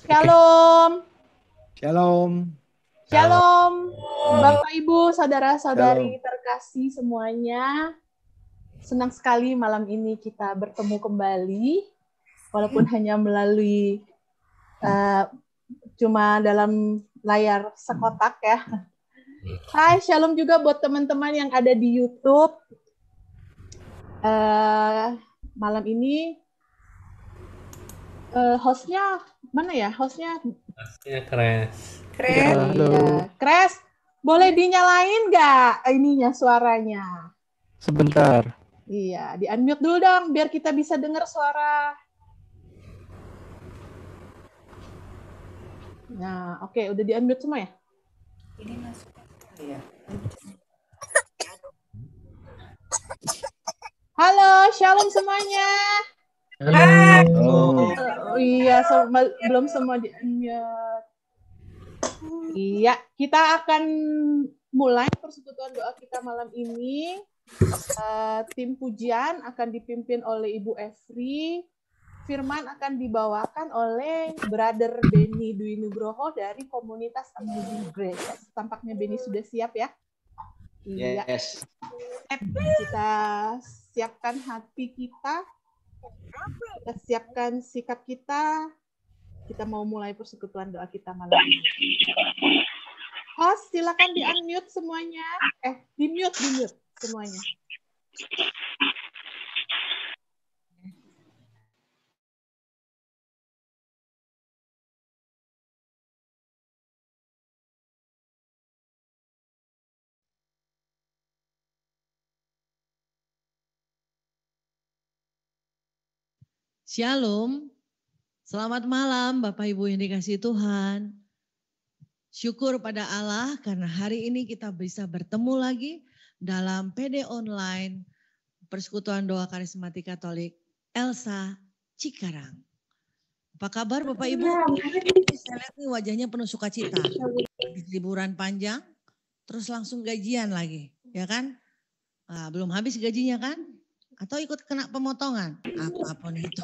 Shalom, Shalom. shalom, Bapak Ibu, saudara-saudari Shalom. terkasih semuanya. Senang sekali malam ini kita bertemu kembali, walaupun hanya melalui cuma dalam layar sekotak ya. Hai, shalom juga buat teman-teman yang ada di YouTube. Malam ini hostnya mana ya? Hostnya Kres. Iya. Kres, boleh dinyalain nggak ininya suaranya? Sebentar. Iya, di-unmute dulu dong, biar kita bisa dengar suara. Nah, oke, udah di-unmute semua ya? Ini masuk ya. Halo, shalom semuanya. Halo. Iya, belum semua di-unmute. Iya, kita akan mulai persekutuan doa kita malam ini. Tim pujian akan dipimpin oleh Ibu Efri. Firman akan dibawakan oleh Brother Benny Dwi Nugroho dari komunitas Amazing Grace. Tampaknya Benny sudah siap ya? Iya. Yes. Kita siapkan hati kita. Kita siapkan sikap kita. Kita mau mulai persekutuan doa kita malam ini. Host, silakan di-unmute semuanya. Di-mute semuanya. Shalom, selamat malam Bapak Ibu yang dikasihi Tuhan. Syukur pada Allah karena hari ini kita bisa bertemu lagi dalam PD Online Persekutuan Doa Karismatik Katolik Elsa Cikarang. Apa kabar Bapak Ibu? Saya lihat nih wajahnya penuh sukacita. Habis liburan panjang, terus langsung gajian lagi, ya kan? Belum habis gajinya kan? Atau ikut kena pemotongan, apapun itu.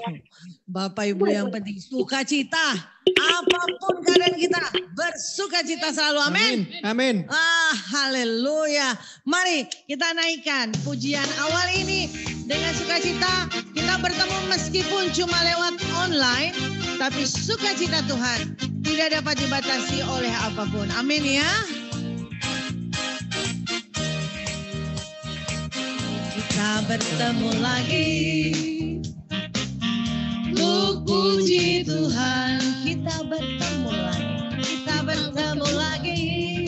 Bapak Ibu yang penting sukacita, apapun keadaan kita bersukacita selalu, amin. Amin. Haleluya. Mari kita naikkan pujian awal ini dengan sukacita. Kita bertemu meskipun cuma lewat online, tapi sukacita Tuhan tidak dapat dibatasi oleh apapun, amin ya. Kita bertemu lagi untuk puji Tuhan. Kita bertemu lagi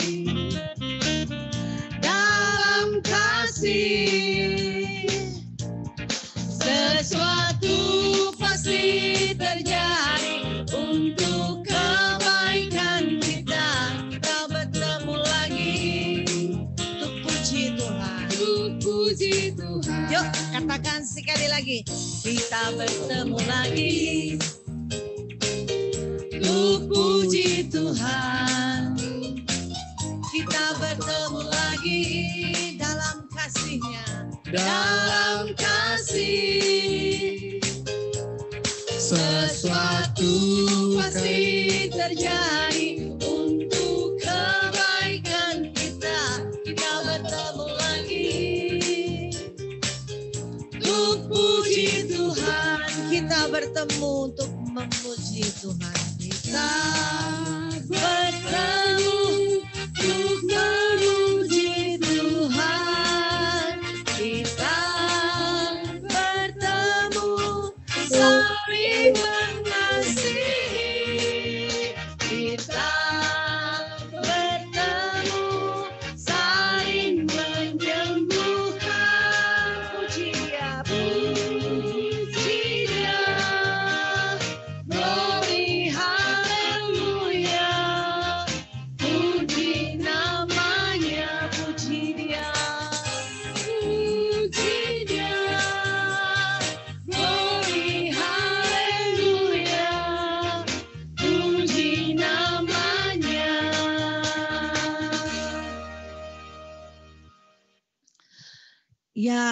dalam kasih. Sesuatu pasti terjadi untuk kebaikan kita. Kita bertemu lagi untuk puji Tuhan. Puji Tuhan. Yuk katakan sekali lagi. Kita bertemu lagi untuk puji Tuhan. Kita bertemu lagi dalam kasih-Nya. Dalam kasih. Sesuatu pasti terjadi untuk kebaikan kita. Kita bertemu lagi untuk puji Tuhan. Kita bertemu untuk memuji Tuhan. Kita bertemu untuk memuji Tuhan. Kita bertemu saling mengasihi. Kita bertemu saling menyembuhkan. Puji Dia, puji Dia. Glory, haleluya. Puji nama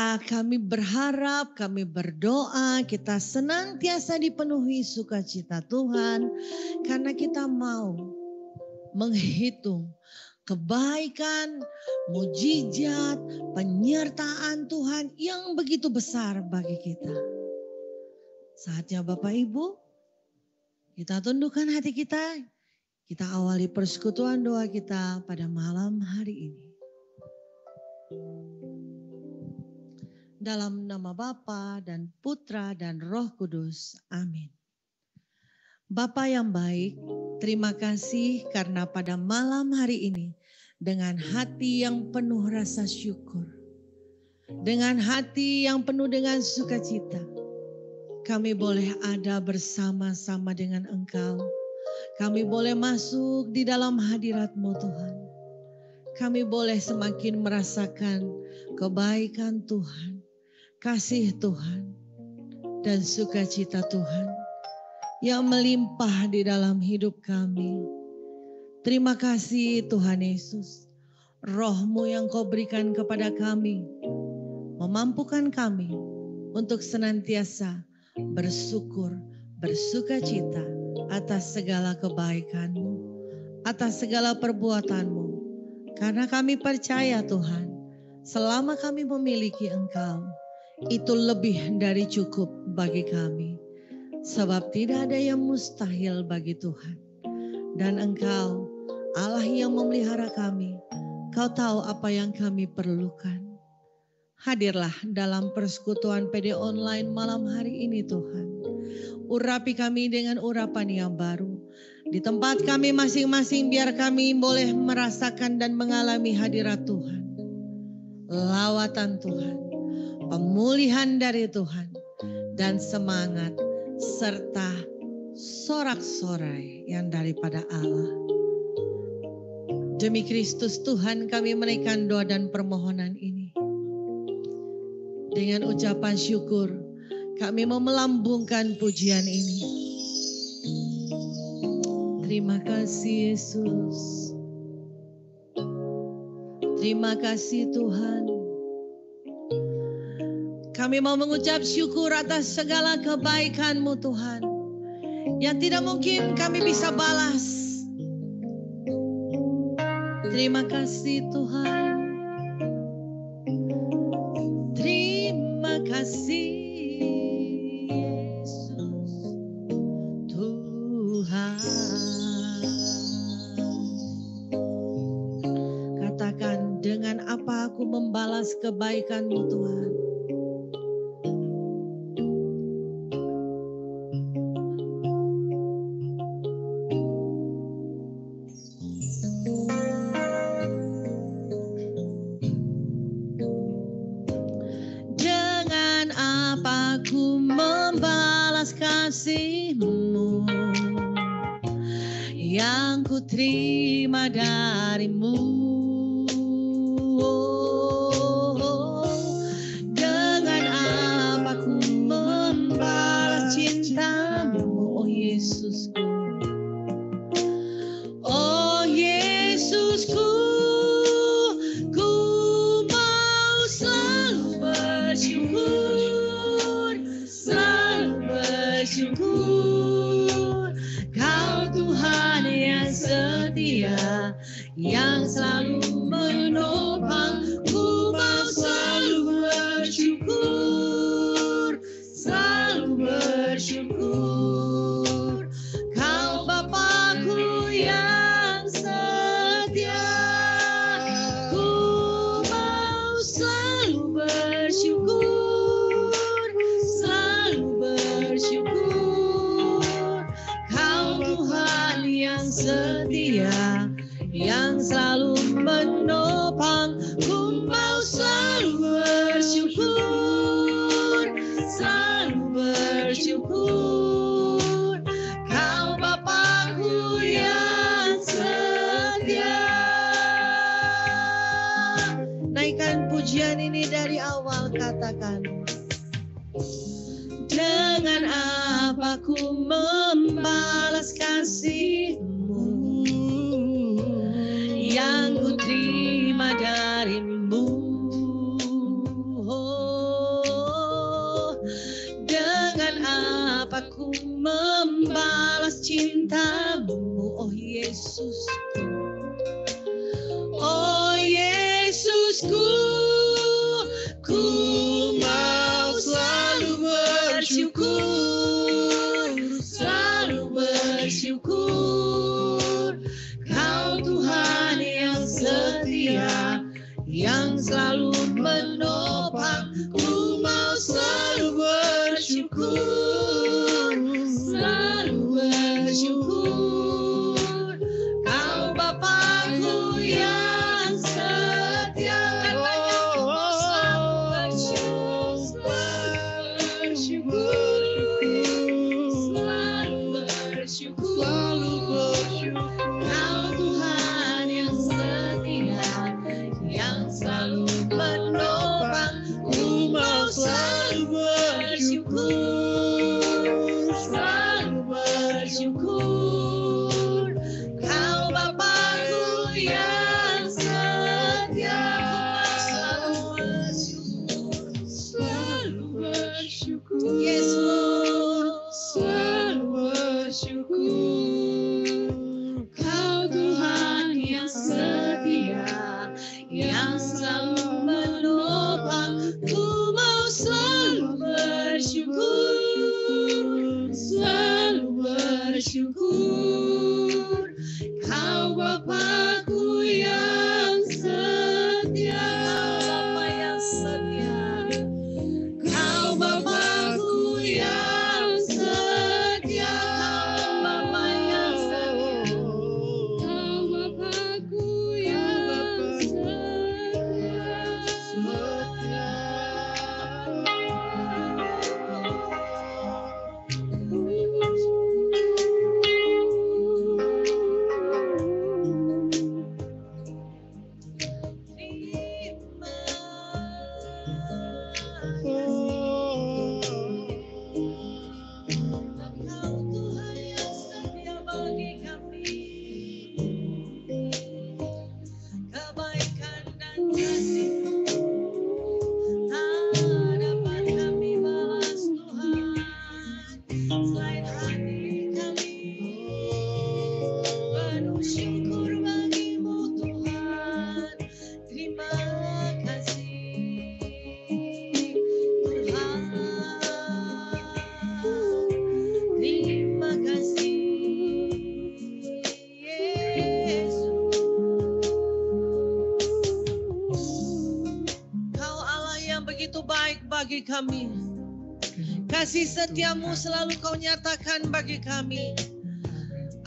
Ya, kami berharap, kami berdoa, kita senantiasa dipenuhi sukacita Tuhan, karena kita mau menghitung kebaikan, mujizat, penyertaan Tuhan yang begitu besar bagi kita. Saatnya Bapak Ibu, kita tundukkan hati kita, kita awali persekutuan doa kita pada malam hari ini. Dalam nama Bapa dan Putra dan Roh Kudus. Amin. Bapa yang baik, terima kasih karena pada malam hari ini dengan hati yang penuh rasa syukur, dengan hati yang penuh dengan sukacita, kami boleh ada bersama-sama dengan Engkau. Kami boleh masuk di dalam hadirat-Mu Tuhan. Kami boleh semakin merasakan kebaikan Tuhan, kasih Tuhan, dan sukacita Tuhan yang melimpah di dalam hidup kami. Terima kasih Tuhan Yesus, Roh-Mu yang Kau berikan kepada kami, memampukan kami untuk senantiasa bersyukur, bersukacita atas segala kebaikan-Mu, atas segala perbuatan-Mu. Karena kami percaya Tuhan, selama kami memiliki Engkau, itu lebih dari cukup bagi kami. Sebab tidak ada yang mustahil bagi Tuhan. Dan Engkau, Allah yang memelihara kami, Kau tahu apa yang kami perlukan. Hadirlah dalam persekutuan PD Online malam hari ini Tuhan. Urapi kami dengan urapan yang baru. Di tempat kami masing-masing biar kami boleh merasakan dan mengalami hadirat Tuhan. Lawatan Tuhan, pemulihan dari Tuhan, dan semangat serta sorak-sorai yang daripada Allah. Demi Kristus Tuhan kami menaikkan doa dan permohonan ini. Dengan ucapan syukur kami mau melambungkan pujian ini. Terima kasih Yesus. Terima kasih Tuhan. Kami mau mengucap syukur atas segala kebaikan-Mu Tuhan, yang tidak mungkin kami bisa balas. Terima kasih Tuhan. Terima kasih Yesus Tuhan. Katakan, dengan apa aku membalas kebaikan-Mu Tuhan? Kasih-Mu yang ku terima dari-Mu. Dengan apa ku membalas cinta-Mu, oh Yesusku. Oh Yesusku, ku mau selalu bersyukur, bersyukur, Kau Tuhan yang setia, yang selalu menopang. Ku mau selalu bersyukur, selalu bersyukur, Kau Bapa-Ku yang setia. Ku mau selalu bersyukur, Kau Tuhan yang setia, yang selalu menopang. Ku mau selalu bersyukur, Kau Bapa-Ku yang setia. Naikkan pujian ini dari awal, katakan. Dengan apa ku membalas kasih-Mu yang ku terima dari-Mu. Oh, Aku membalas cintamu, oh Yesusku. Oh Yesusku, ku mau selalu bersyukur, selalu bersyukur. Kau Tuhan yang setia, yang selalu menopang. Ku mau selalu bersyukur, selalu bersyukur. Kau Bapakku yang setia. Katanya ku mau selalu bersyukur, selalu bersyukur. Kau Tuhan yang setia, yang selalu menopang. Ku mau selalu bersyukur, selalu bersyukur. Kau Bapakku yang setia, selalu bersyukur. Yes Lord, selalu bersyukur. Kau Tuhan yang setia, yang selalu menopang. Ku mau selalu bersyukur, selalu bersyukur. Kau Bapakku yang setia, Bapa yang setia. Kau Bapakku yang setia, Bapa yang setia. Kau Bapakku yang Engkau Tuhan yang setia bagi kami, kebaikan dan kasih-Mu tak dapat kami balas Tuhan, selain hati kami penuh syukur bagi-Mu Tuhan. Terima kasih Tuhan, terima kasih Yesus. Kau Allah yang begitu baik bagi kami. Kasih setiamu selalu kau nyatakan bagi kami.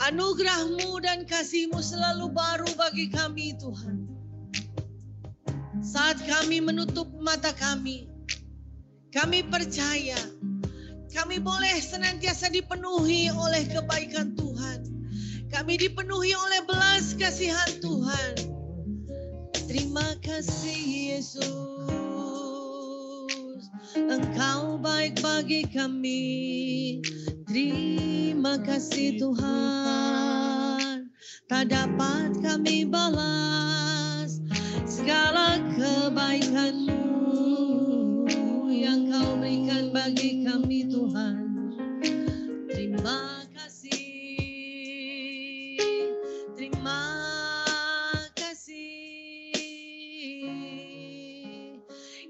Anugerahmu dan kasihmu selalu baru bagi kami Tuhan. Saat kami menutup mata kami percaya kami boleh senantiasa dipenuhi oleh kebaikan Tuhan. Kami dipenuhi oleh belas kasihan Tuhan. Terima kasih Yesus. Engkau baik bagi kami. Terima kasih Tuhan. Tak dapat kami balas segala kebaikan-Mu yang Kau berikan bagi kami Tuhan. Terima kasih, terima kasih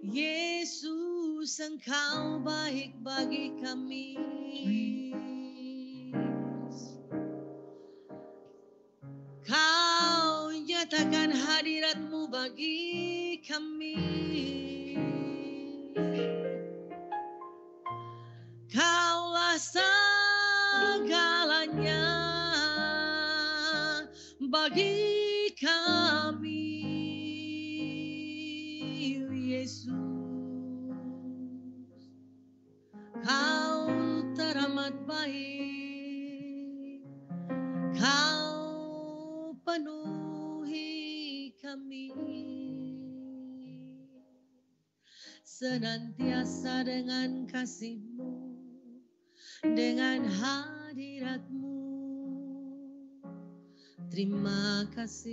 Yesus, Engkau baik bagi kami. Kau nyatakan hadirat-Mu bagi kami. Kaulah segalanya bagi kami, Yesus. Kau teramat baik, Kau penuhi kami senantiasa dengan kasih-Mu, dengan hadirat-Mu. Terima kasih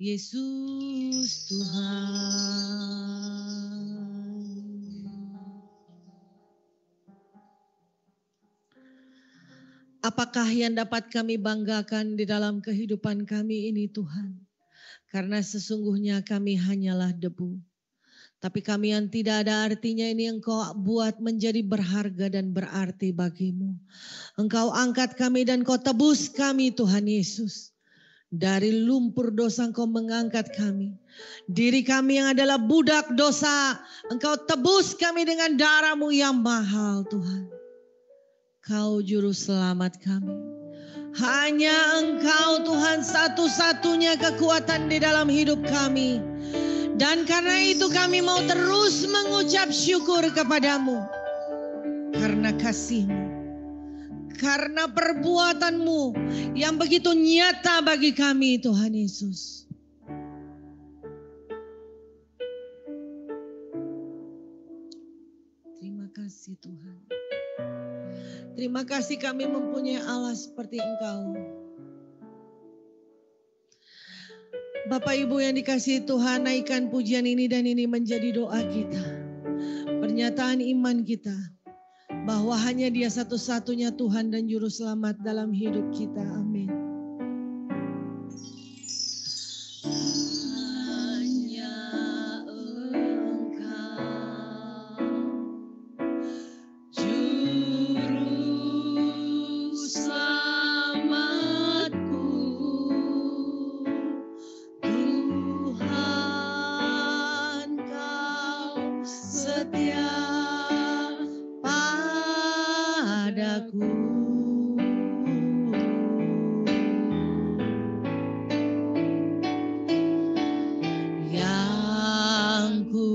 Yesus Tuhan. apakah yang dapat kami banggakan di dalam kehidupan kami ini Tuhan? Karena sesungguhnya kami hanyalah debu. Tapi kami yang tidak ada artinya ini Engkau buat menjadi berharga dan berarti bagimu. Engkau angkat kami dan Kau tebus kami Tuhan Yesus. Dari lumpur dosa Engkau mengangkat kami. Diri kami yang adalah budak dosa, Engkau tebus kami dengan darah-Mu yang mahal Tuhan. Kau juru selamat kami. Hanya Engkau Tuhan satu-satunya kekuatan di dalam hidup kami. Dan karena itu kami mau terus mengucap syukur kepadamu. Karena kasih-Mu. Karena perbuatan-Mu yang begitu nyata bagi kami Tuhan Yesus. Terima kasih Tuhan. Terima kasih kami mempunyai Allah seperti Engkau. Bapak Ibu yang dikasihi Tuhan, naikkan pujian ini dan ini menjadi doa kita. Pernyataan iman kita bahwa hanya Dia satu-satunya Tuhan dan Juru Selamat dalam hidup kita. Amin. Hanya Engkau, Juru Selamatku. Setia padaku. Yang ku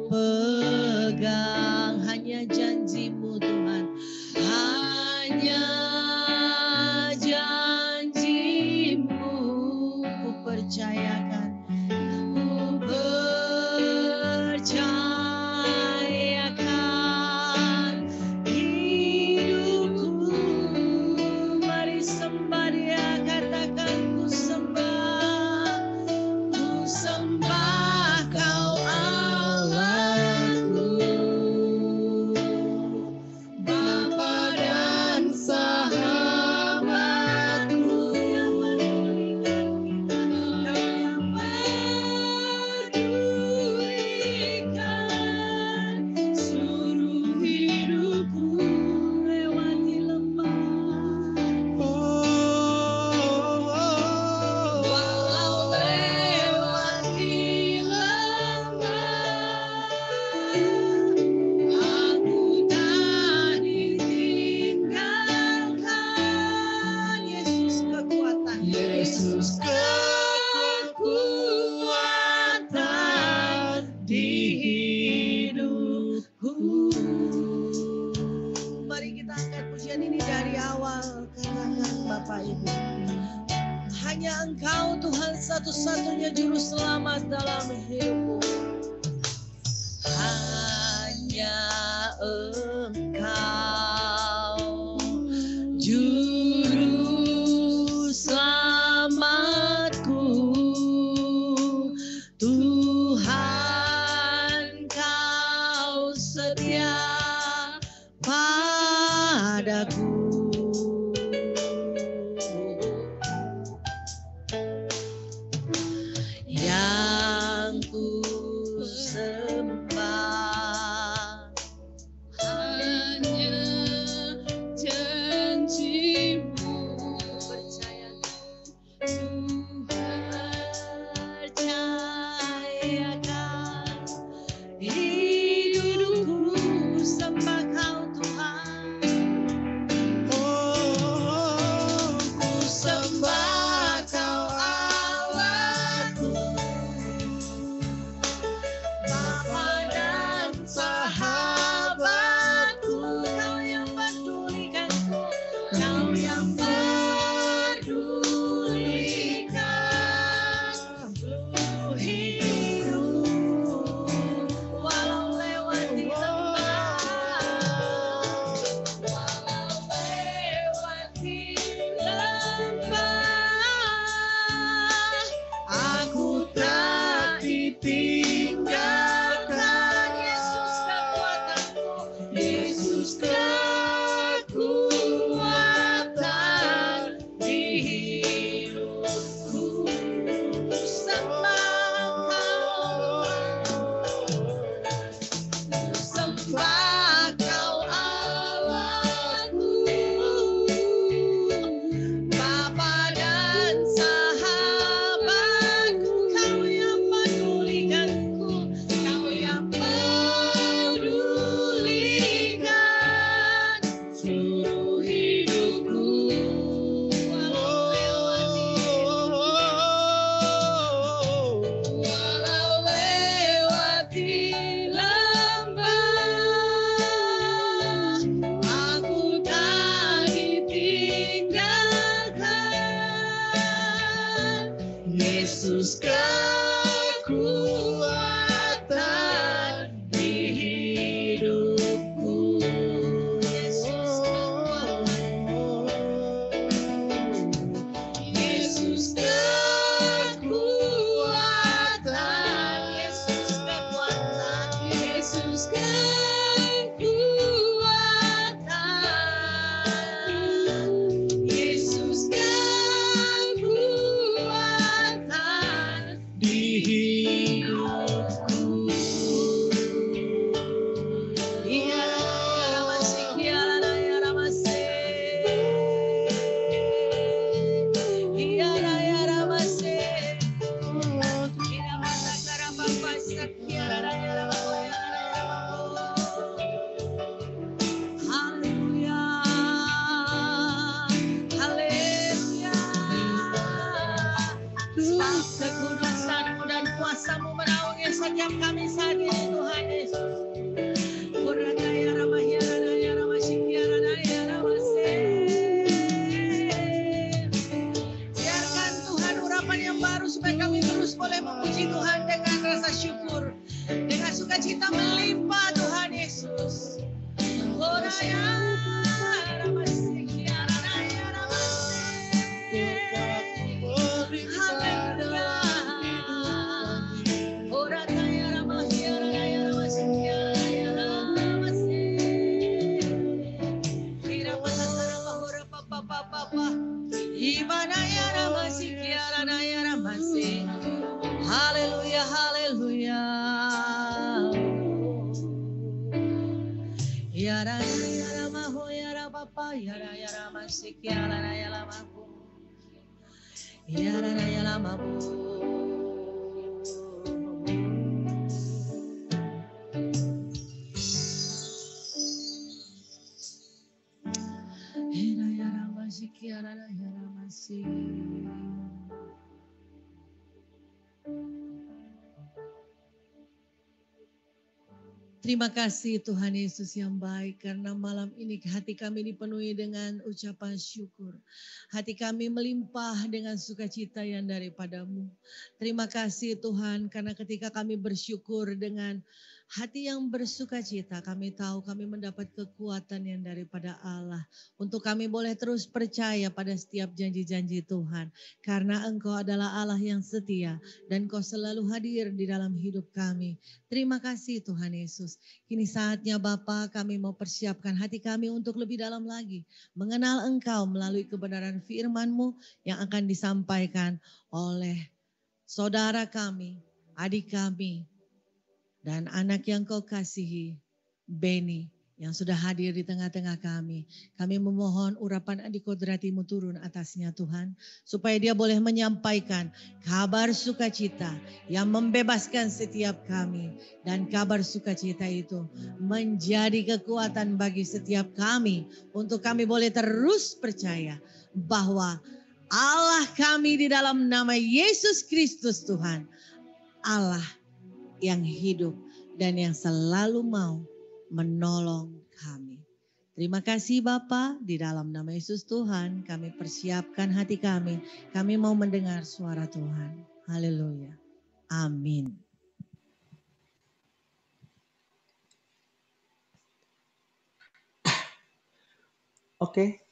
pegang hanya janji-Mu Tuhan. Hanya janji-Mu ku percayakan. Ku percayakan hidupku. Mari sembah Dia, katakan ku sembah Kau Allahku, Bapa dan sahabatku, yang pedulikan seluruh hidupku. Lewati lembah, walau lewati lembah, aku tak ditinggalkan. Yesus kekuatan, Yesus kekuatan di hidupku. Mari kita angkat pujian ini dari awal. Katakan Bapak Ibu, hanya Engkau Tuhan satu-satunya Juru Selamat dalam hidupku. Hanya Engkau Juru Selamatku, Tuhan Kau setia padaku. Yang ku sembah hanya janji-Mu. Percayakan hidupku, sembah Kau Tuhan. Ku sembah Kau Allahku, Bapa dan sahabatku. Kau yang pedulikanku, Kau yang pedulikan seluruh hidup. Walau sukacita melimpah Tuhan Yesus. Haleluya, haleluya. Yara yara maho yara papa yara yara masik yara yara mahu yara yara mahu. Yara yara masik yara yara masik. Terima kasih Tuhan Yesus yang baik, karena malam ini hati kami dipenuhi dengan ucapan syukur. Hati kami melimpah dengan sukacita yang daripadamu. Terima kasih Tuhan, karena ketika kami bersyukur dengan hati yang bersukacita, kami tahu kami mendapat kekuatan yang daripada Allah. Untuk kami boleh terus percaya pada setiap janji-janji Tuhan. Karena Engkau adalah Allah yang setia dan Kau selalu hadir di dalam hidup kami. Terima kasih Tuhan Yesus. Kini saatnya Bapa, kami mau persiapkan hati kami untuk lebih dalam lagi mengenal Engkau melalui kebenaran firman-Mu yang akan disampaikan oleh saudara kami, adik kami, dan anak yang Kau kasihi, Beni, yang sudah hadir di tengah-tengah kami. Kami memohon urapan adikodrati-Mu turun atasnya Tuhan, supaya dia boleh menyampaikan kabar sukacita yang membebaskan setiap kami. Dan kabar sukacita itu menjadi kekuatan bagi setiap kami, untuk kami boleh terus percaya bahwa Allah kami di dalam nama Yesus Kristus Tuhan, Allah yang hidup dan yang selalu mau menolong kami. Terima kasih Bapa, di dalam nama Yesus Tuhan kami persiapkan hati kami. Kami mau mendengar suara Tuhan. Haleluya. Amin. Oke.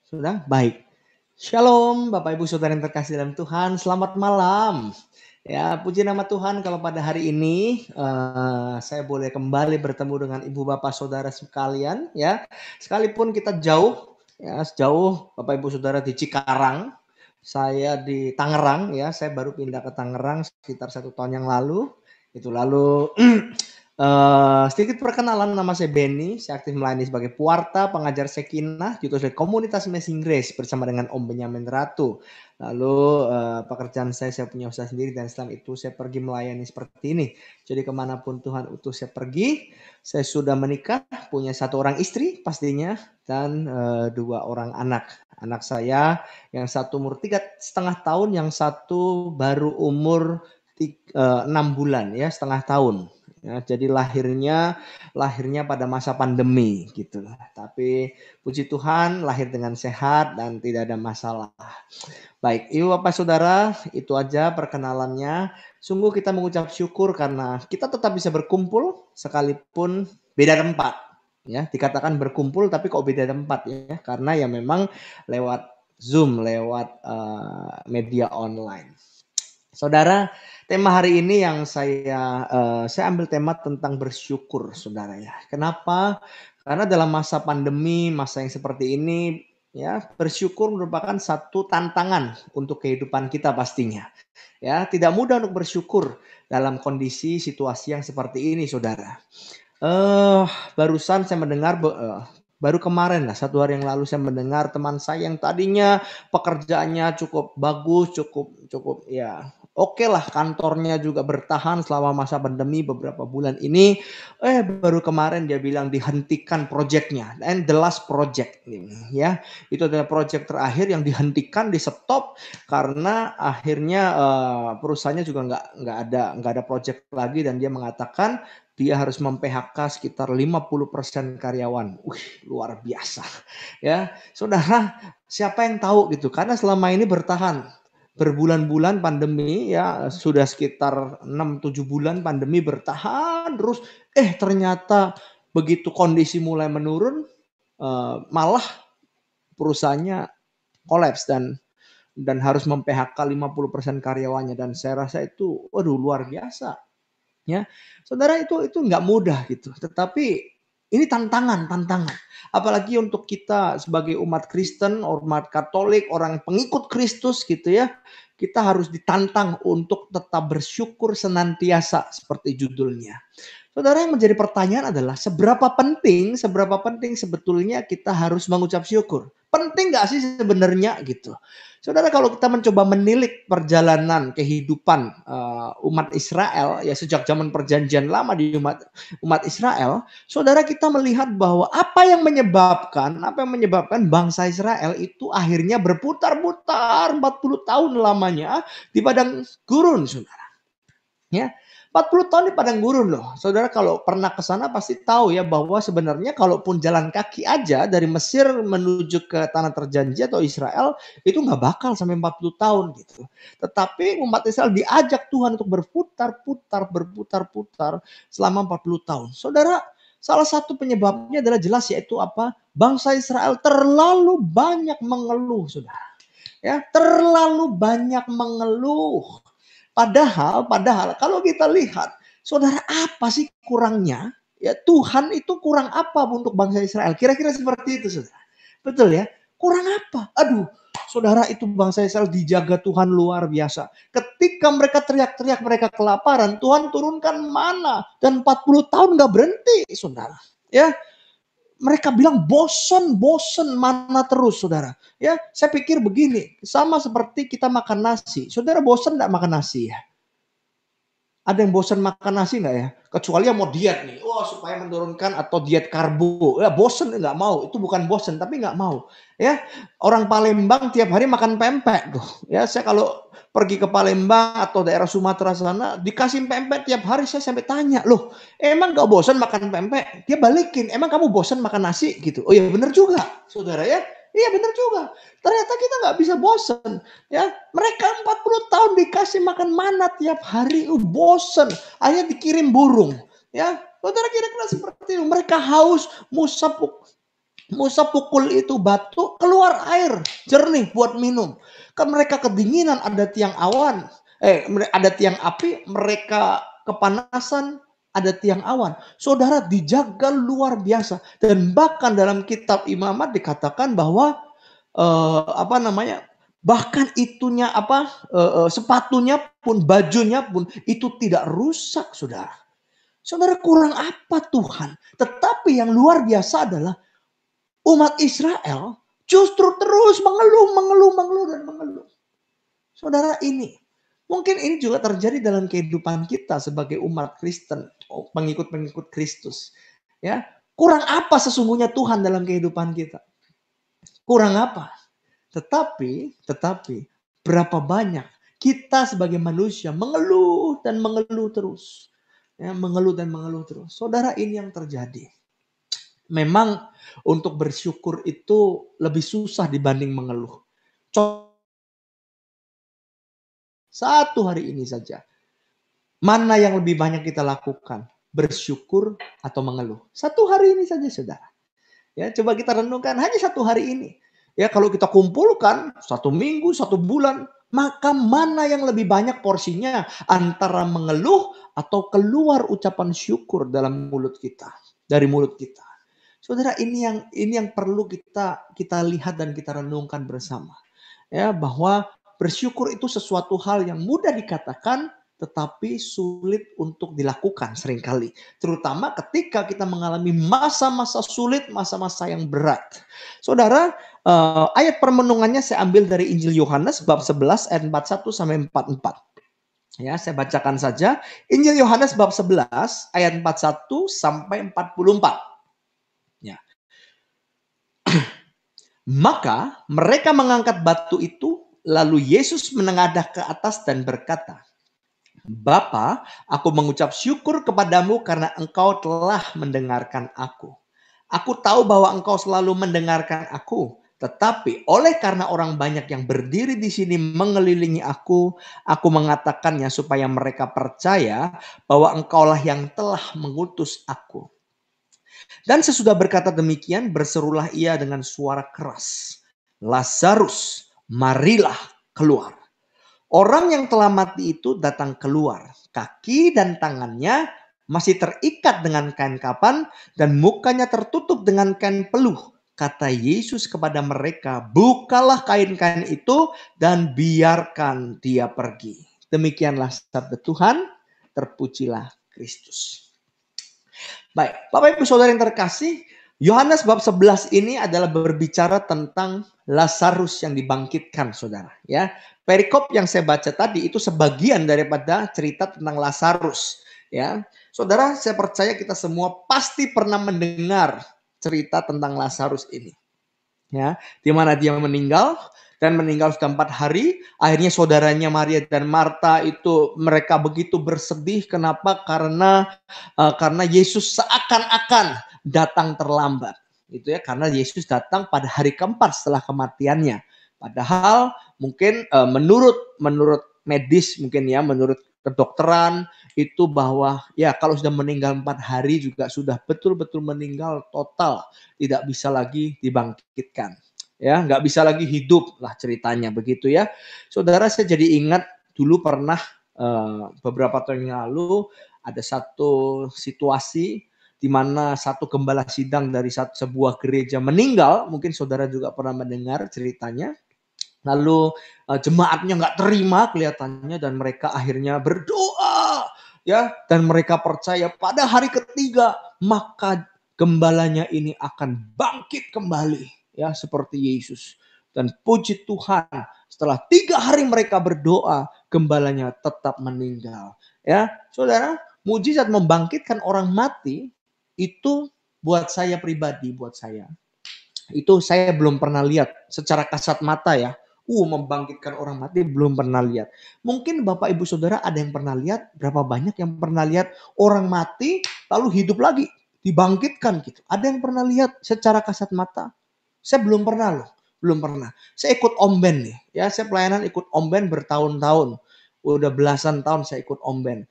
Sudah? Baik. Shalom Bapak Ibu Saudara yang terkasih dalam Tuhan. Selamat malam. Ya, puji nama Tuhan kalau pada hari ini saya boleh kembali bertemu dengan Ibu Bapak Saudara sekalian ya. Sekalipun kita jauh ya, sejauh Bapak Ibu Saudara di Cikarang, saya di Tangerang ya. Saya baru pindah ke Tangerang sekitar 1 tahun yang lalu. Itu lalu sedikit perkenalan, nama saya Beni, saya aktif melayani sebagai pewarta, pengajar Sekinah, juga dari komunitas Amazing Grace bersama dengan Om Benyamin Ratu. Lalu pekerjaan saya punya usaha sendiri, dan setelah itu saya pergi melayani seperti ini. Jadi kemanapun Tuhan utus saya pergi. Saya sudah menikah, punya 1 orang istri pastinya, dan 2 orang anak. Anak saya yang satu umur 3,5 tahun, yang satu baru umur 6 bulan ya, setengah tahun. Ya, jadi lahirnya pada masa pandemi gitu. Tapi puji Tuhan lahir dengan sehat dan tidak ada masalah. Baik, Ibu Bapak Saudara, itu aja perkenalannya. Sungguh kita mengucap syukur karena kita tetap bisa berkumpul sekalipun beda tempat. Ya, dikatakan berkumpul tapi kok beda tempat ya, karena ya memang lewat Zoom, lewat media online. Saudara, tema hari ini yang saya ambil tema tentang bersyukur, saudara ya. Kenapa? Karena dalam masa pandemi, masa yang seperti ini, ya bersyukur merupakan satu tantangan untuk kehidupan kita pastinya. Ya, tidak mudah untuk bersyukur dalam kondisi situasi yang seperti ini, saudara. Barusan saya mendengar. Baru kemarin lah, 1 hari yang lalu saya mendengar teman saya yang tadinya pekerjaannya cukup bagus, cukup ya oke lah, kantornya juga bertahan selama masa pandemi beberapa bulan ini. Baru kemarin dia bilang dihentikan proyeknya, and the last project ya, itu adalah proyek terakhir yang dihentikan, di stop karena akhirnya perusahaannya juga nggak ada proyek lagi, dan dia mengatakan dia harus mem-PHK sekitar 50% karyawan. Luar biasa. Ya, saudara, siapa yang tahu gitu? Karena selama ini bertahan berbulan-bulan pandemi ya, sudah sekitar 6-7 bulan pandemi bertahan terus, ternyata begitu kondisi mulai menurun, malah perusahaannya kolaps dan harus mem-PHK 50% karyawannya, dan saya rasa itu waduh luar biasa. Ya, saudara, itu nggak mudah gitu. Tetapi ini tantangan. Apalagi untuk kita sebagai umat Kristen, umat Katolik, orang pengikut Kristus gitu ya. Kita harus ditantang untuk tetap bersyukur senantiasa seperti judulnya. Saudara, yang menjadi pertanyaan adalah seberapa penting sebetulnya kita harus mengucap syukur. Penting nggak sih sebenarnya gitu. Saudara, kalau kita mencoba menilik perjalanan kehidupan umat Israel ya sejak zaman perjanjian lama di umat Israel, saudara, kita melihat bahwa apa yang menyebabkan bangsa Israel itu akhirnya berputar-putar 40 tahun lamanya di padang gurun, saudara. Ya. 40 tahun di padang gurun loh. Saudara kalau pernah ke sana pasti tahu ya bahwa sebenarnya kalaupun jalan kaki aja dari Mesir menuju ke tanah terjanji atau Israel itu nggak bakal sampai 40 tahun gitu. Tetapi umat Israel diajak Tuhan untuk berputar-putar selama 40 tahun. Saudara, salah satu penyebabnya adalah jelas, yaitu apa? Bangsa Israel terlalu banyak mengeluh, saudara. Ya, terlalu banyak mengeluh. Padahal kalau kita lihat, saudara, apa sih kurangnya? Ya, Tuhan itu kurang apa untuk bangsa Israel? Kira-kira seperti itu, saudara. Betul ya? Kurang apa? Aduh, saudara, itu bangsa Israel dijaga Tuhan luar biasa. Ketika mereka teriak-teriak, mereka kelaparan, Tuhan turunkan mana. Dan 40 tahun gak berhenti, saudara. Ya, mereka bilang bosen mana terus, saudara. Ya, saya pikir begini, sama seperti kita makan nasi. Saudara bosen enggak makan nasi ya? Ada yang bosen makan nasi enggak ya? Kecuali yang mau diet nih. Supaya menurunkan atau diet karbo. Ya bosen enggak mau. Itu bukan bosen tapi enggak mau. Ya, orang Palembang tiap hari makan pempek tuh. Ya, saya kalau pergi ke Palembang atau daerah Sumatera sana dikasih pempek tiap hari, saya sampai tanya, loh, emang gak bosan makan pempek? Dia balikin, emang kamu bosan makan nasi gitu? Oh iya benar juga, saudara ya. Iya benar juga. Ternyata kita nggak bisa bosan. Ya, mereka 40 tahun dikasih makan mana tiap hari, bosan. Akhirnya dikirim burung. Ya, saudara, kira-kira seperti itu. Mereka haus, Musa pukul itu batu, keluar air jernih buat minum. Kan mereka kedinginan, ada tiang api, mereka kepanasan, ada tiang awan. Saudara, dijaga luar biasa. Dan bahkan dalam kitab Imamat dikatakan bahwa bahkan itunya sepatunya pun, bajunya pun itu tidak rusak, saudara. Saudara, kurang apa Tuhan? Tetapi yang luar biasa adalah umat Israel justru terus mengeluh. Saudara, mungkin ini juga terjadi dalam kehidupan kita sebagai umat Kristen, pengikut-pengikut Kristus. Ya, kurang apa sesungguhnya Tuhan dalam kehidupan kita? Kurang apa? Tetapi berapa banyak kita sebagai manusia mengeluh terus. Ya, mengeluh terus. Saudara, ini yang terjadi. Memang untuk bersyukur itu lebih susah dibanding mengeluh. Satu hari ini saja, mana yang lebih banyak kita lakukan? Bersyukur atau mengeluh? Satu hari ini saja, saudara. Ya, coba kita renungkan hanya satu hari ini. Ya, kalau kita kumpulkan 1 minggu, 1 bulan, maka mana yang lebih banyak porsinya antara mengeluh atau keluar ucapan syukur dalam mulut kita, dari mulut kita. Saudara, ini yang perlu kita lihat dan kita renungkan bersama. Ya, bahwa bersyukur itu sesuatu hal yang mudah dikatakan tetapi sulit untuk dilakukan seringkali. Terutama ketika kita mengalami masa-masa sulit, masa-masa yang berat. Saudara, ayat permenungannya saya ambil dari Injil Yohanes bab 11 ayat 41 sampai 44. Ya, saya bacakan saja. Injil Yohanes bab 11 ayat 41 sampai 44. Ya. Maka mereka mengangkat batu itu, lalu Yesus menengadah ke atas dan berkata, Bapa, aku mengucap syukur kepadamu karena engkau telah mendengarkan aku. Aku tahu bahwa engkau selalu mendengarkan aku, Tetapi oleh karena orang banyak yang berdiri di sini mengelilingi aku mengatakannya supaya mereka percaya bahwa engkaulah yang telah mengutus aku. Dan sesudah berkata demikian, berserulah ia dengan suara keras, Lazarus, marilah keluar. Orang yang telah mati itu datang keluar. Kaki dan tangannya masih terikat dengan kain kapan dan mukanya tertutup dengan kain peluh. Kata Yesus kepada mereka, bukalah kain-kain itu dan biarkan dia pergi. Demikianlah sabda Tuhan, terpujilah Kristus. Baik, Bapak Ibu Saudara yang terkasih, Yohanes bab 11 ini adalah berbicara tentang Lazarus yang dibangkitkan, Saudara. Ya, perikop yang saya baca tadi itu sebagian daripada cerita tentang Lazarus. Ya, Saudara, saya percaya kita semua pasti pernah mendengar cerita tentang Lazarus ini. Ya, di mana dia meninggal dan meninggal sudah 4 hari. Akhirnya saudaranya Maria dan Marta itu mereka begitu bersedih. Kenapa? Karena Yesus seakan-akan datang terlambat. Itu ya, karena Yesus datang pada hari keempat setelah kematiannya. Padahal mungkin menurut medis mungkin ya, menurut kedokteran itu bahwa ya kalau sudah meninggal 4 hari juga sudah betul-betul meninggal total, tidak bisa lagi dibangkitkan. Ya, nggak bisa lagi hidup lah ceritanya begitu ya. Saudara, saya jadi ingat dulu pernah beberapa tahun yang lalu ada satu situasi di mana satu gembala sidang dari sebuah gereja meninggal. Mungkin saudara juga pernah mendengar ceritanya. Lalu jemaatnya nggak terima kelihatannya dan mereka akhirnya berdoa ya, dan mereka percaya pada hari ketiga maka gembalanya ini akan bangkit kembali ya seperti Yesus. Dan puji Tuhan, setelah 3 hari mereka berdoa, gembalanya tetap meninggal. Ya, Saudara, mujizat membangkitkan orang mati itu buat saya pribadi, itu saya belum pernah lihat secara kasat mata ya. Membangkitkan orang mati belum pernah lihat. Mungkin Bapak Ibu Saudara ada yang pernah lihat, berapa banyak yang pernah lihat orang mati lalu hidup lagi, dibangkitkan gitu. Ada yang pernah lihat secara kasat mata? Saya belum pernah loh, belum pernah. Saya ikut omben nih, ya saya pelayanan ikut omben bertahun-tahun. Udah belasan tahun saya ikut omben.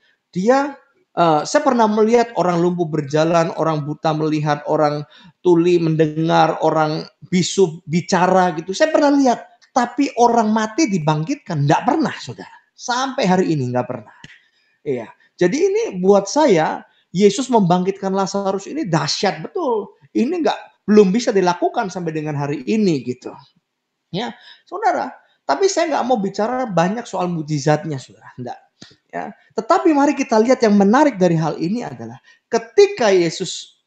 Saya pernah melihat orang lumpuh berjalan, orang buta melihat, orang tuli mendengar, orang bisu bicara gitu. Saya pernah lihat. Tapi orang mati dibangkitkan, enggak pernah, Saudara. Sampai hari ini enggak pernah. Iya. Jadi ini buat saya, Yesus membangkitkan Lazarus ini dahsyat betul. Ini belum bisa dilakukan sampai dengan hari ini gitu. Ya, Saudara. Tapi saya enggak mau bicara banyak soal mujizatnya, Saudara. Enggak. Ya. Tetapi mari kita lihat yang menarik dari hal ini adalah ketika Yesus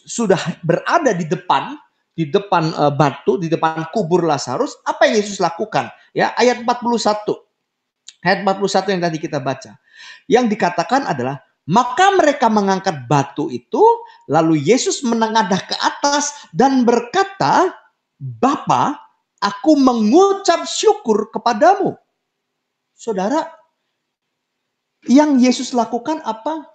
sudah berada di depan batu, di depan kubur Lazarus, apa yang Yesus lakukan? Ya, ayat 41. Ayat 41 yang tadi kita baca. Yang dikatakan adalah, maka mereka mengangkat batu itu, lalu Yesus menengadah ke atas dan berkata, Bapa, aku mengucap syukur kepadamu. Saudara, yang Yesus lakukan apa?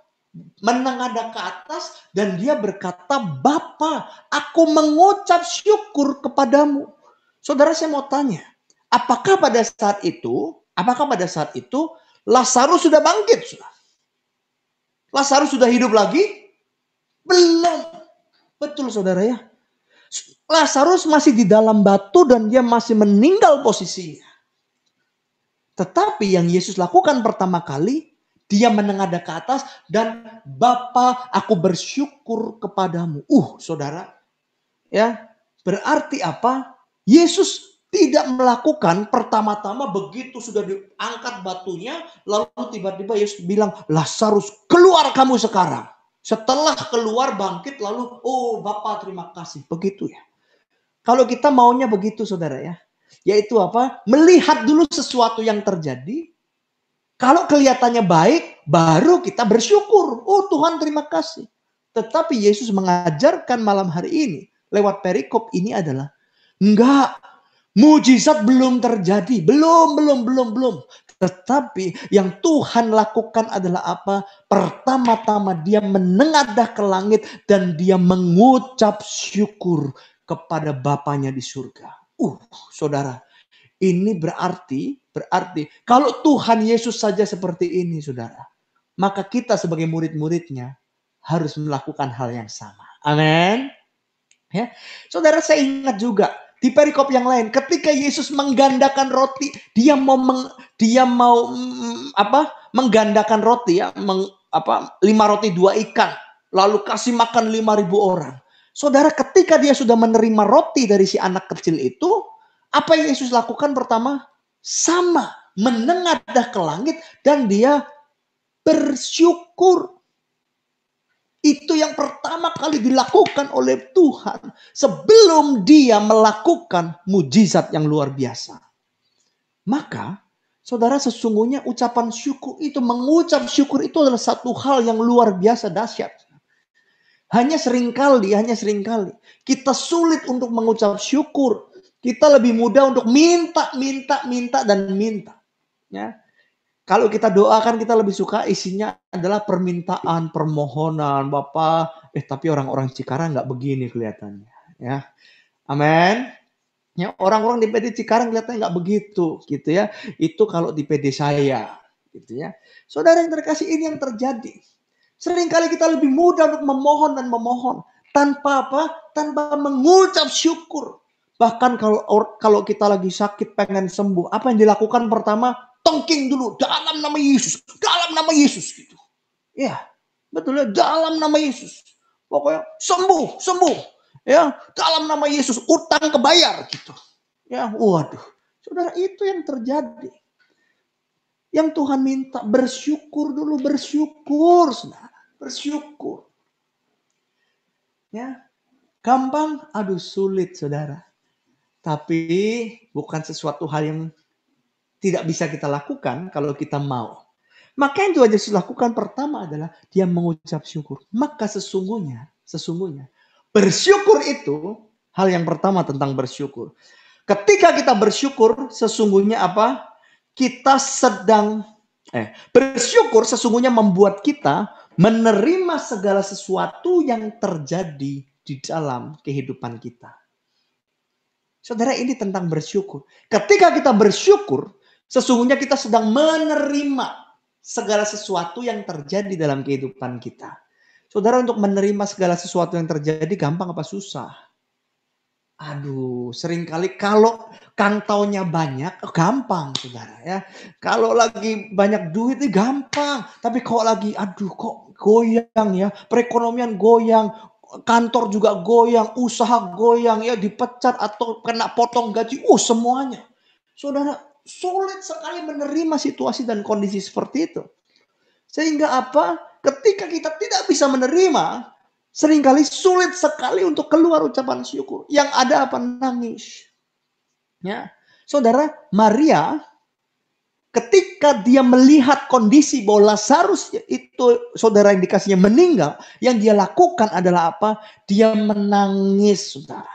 Menengadah ke atas dan dia berkata, Bapa, aku mengucap syukur kepadamu. Saudara, saya mau tanya, apakah pada saat itu Lazarus sudah bangkit? Lazarus sudah hidup lagi? Belum. Betul, Saudara ya. Lazarus masih di dalam batu dan dia masih meninggal posisinya. Tetapi yang Yesus lakukan pertama kali, dia menengadah ke atas dan Bapa, aku bersyukur kepadamu. Saudara, ya berarti apa? Yesus tidak melakukan pertama-tama begitu sudah diangkat batunya, lalu tiba-tiba Yesus bilang, Lazarus keluar kamu sekarang. Setelah keluar bangkit lalu, Bapa terima kasih. Begitu ya. Kalau kita maunya begitu, Saudara ya. Yaitu apa? Melihat dulu sesuatu yang terjadi. Kalau kelihatannya baik, baru kita bersyukur. Tuhan terima kasih. Tetapi Yesus mengajarkan malam hari ini, lewat perikop ini adalah, enggak, mujizat belum terjadi. Belum. Tetapi yang Tuhan lakukan adalah apa? Pertama-tama dia menengadah ke langit dan dia mengucap syukur kepada Bapanya di surga. Saudara, ini berarti kalau Tuhan Yesus saja seperti ini, saudara, maka kita sebagai murid-muridnya harus melakukan hal yang sama. Amin. Ya, saudara, saya ingat juga di perikop yang lain, ketika Yesus menggandakan roti, dia mau menggandakan roti ya, 5 roti 2 ikan, lalu kasih makan 5.000 orang. Saudara, ketika dia sudah menerima roti dari si anak kecil itu, apa yang Yesus lakukan pertama? Sama, menengadah ke langit dan dia bersyukur. Itu yang pertama kali dilakukan oleh Tuhan sebelum dia melakukan mujizat yang luar biasa. Maka, saudara, sesungguhnya ucapan syukur itu, mengucap syukur itu adalah satu hal yang luar biasa dahsyat. Hanya seringkali kita sulit untuk mengucap syukur. Kita lebih mudah untuk minta. Ya. Kalau kita doakan, kita lebih suka isinya adalah permintaan, permohonan. Bapak, tapi orang-orang Cikarang nggak begini kelihatannya. Ya, amin. Ya, orang-orang di PD Cikarang kelihatannya nggak begitu, gitu ya. Itu kalau di PD saya, gitu ya. Saudara yang terkasih, ini yang terjadi. Seringkali kita lebih mudah untuk memohon tanpa mengucap syukur. Bahkan kalau kita lagi sakit pengen sembuh, apa yang dilakukan pertama? Tongking dulu, dalam nama Yesus gitu. Ya, betul ya, dalam nama Yesus. Pokoknya sembuh. Ya, dalam nama Yesus, utang kebayar gitu. Ya, waduh. Saudara, itu yang terjadi. Yang Tuhan minta, bersyukur dulu, saudara. Bersyukur. Ya, gampang, sulit, saudara. Tapi bukan sesuatu hal yang tidak bisa kita lakukan kalau kita mau. Maka yang Tuhan Yesus lakukan pertama adalah dia mengucap syukur. Maka sesungguhnya bersyukur itu hal yang pertama tentang bersyukur. Ketika kita bersyukur, sesungguhnya apa? Bersyukur sesungguhnya membuat kita menerima segala sesuatu yang terjadi di dalam kehidupan kita. Saudara, ini tentang bersyukur. Ketika kita bersyukur, sesungguhnya kita sedang menerima segala sesuatu yang terjadi dalam kehidupan kita. Saudara, untuk menerima segala sesuatu yang terjadi gampang apa susah? Seringkali kalau kantaunya banyak, gampang, saudara ya. Kalau lagi banyak duit gampang. Tapi kalau lagi, kok goyang ya, perekonomian goyang, kantor juga goyang, usaha goyang ya, dipecat atau kena potong gaji, semuanya. Saudara, sulit sekali menerima situasi dan kondisi seperti itu. Sehingga apa? Ketika kita tidak bisa menerima, seringkali sulit sekali untuk keluar ucapan syukur. Yang ada apa? Nangis. Ya, saudara, Maria ketika dia melihat kondisi bahwa Lazarus itu saudara yang dikasihnya meninggal, yang dia lakukan adalah apa? Dia menangis, saudara.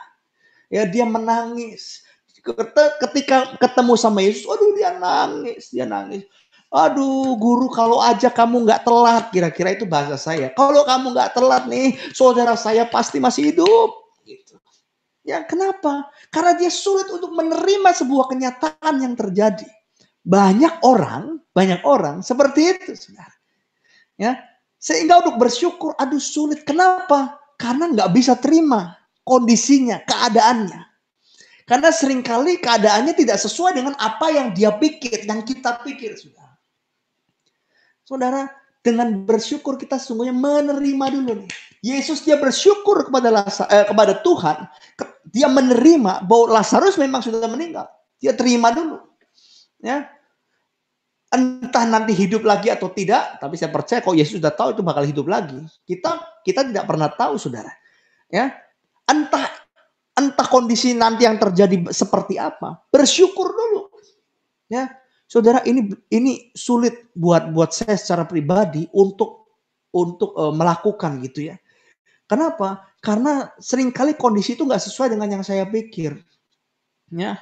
Ya, dia menangis. Ketika ketemu sama Yesus, dia nangis. Guru, kalau aja kamu nggak telat, kira-kira itu bahasa saya. Kalau kamu nggak telat nih, saudara saya pasti masih hidup. Gitu. Ya, kenapa? Karena dia sulit untuk menerima sebuah kenyataan yang terjadi. Banyak orang seperti itu, saudara. Ya, sehingga untuk bersyukur, sulit. Kenapa? Karena nggak bisa terima kondisinya, keadaannya. Karena seringkali keadaannya tidak sesuai dengan apa yang dia pikir, yang kita pikir, saudara. Saudara, dengan bersyukur kita sungguhnya menerima dulu nih. Yesus dia bersyukur kepada Tuhan. Dia menerima bahwa Lazarus memang sudah meninggal. Dia terima dulu. Ya. Entah nanti hidup lagi atau tidak, tapi saya percaya kalau Yesus sudah tahu itu bakal hidup lagi. Kita tidak pernah tahu, saudara. Ya. Entah kondisi nanti yang terjadi seperti apa. Bersyukur dulu. Ya. Saudara, ini sulit buat saya secara pribadi untuk melakukan gitu ya. Kenapa? Karena seringkali kondisi itu nggak sesuai dengan yang saya pikir. Ya,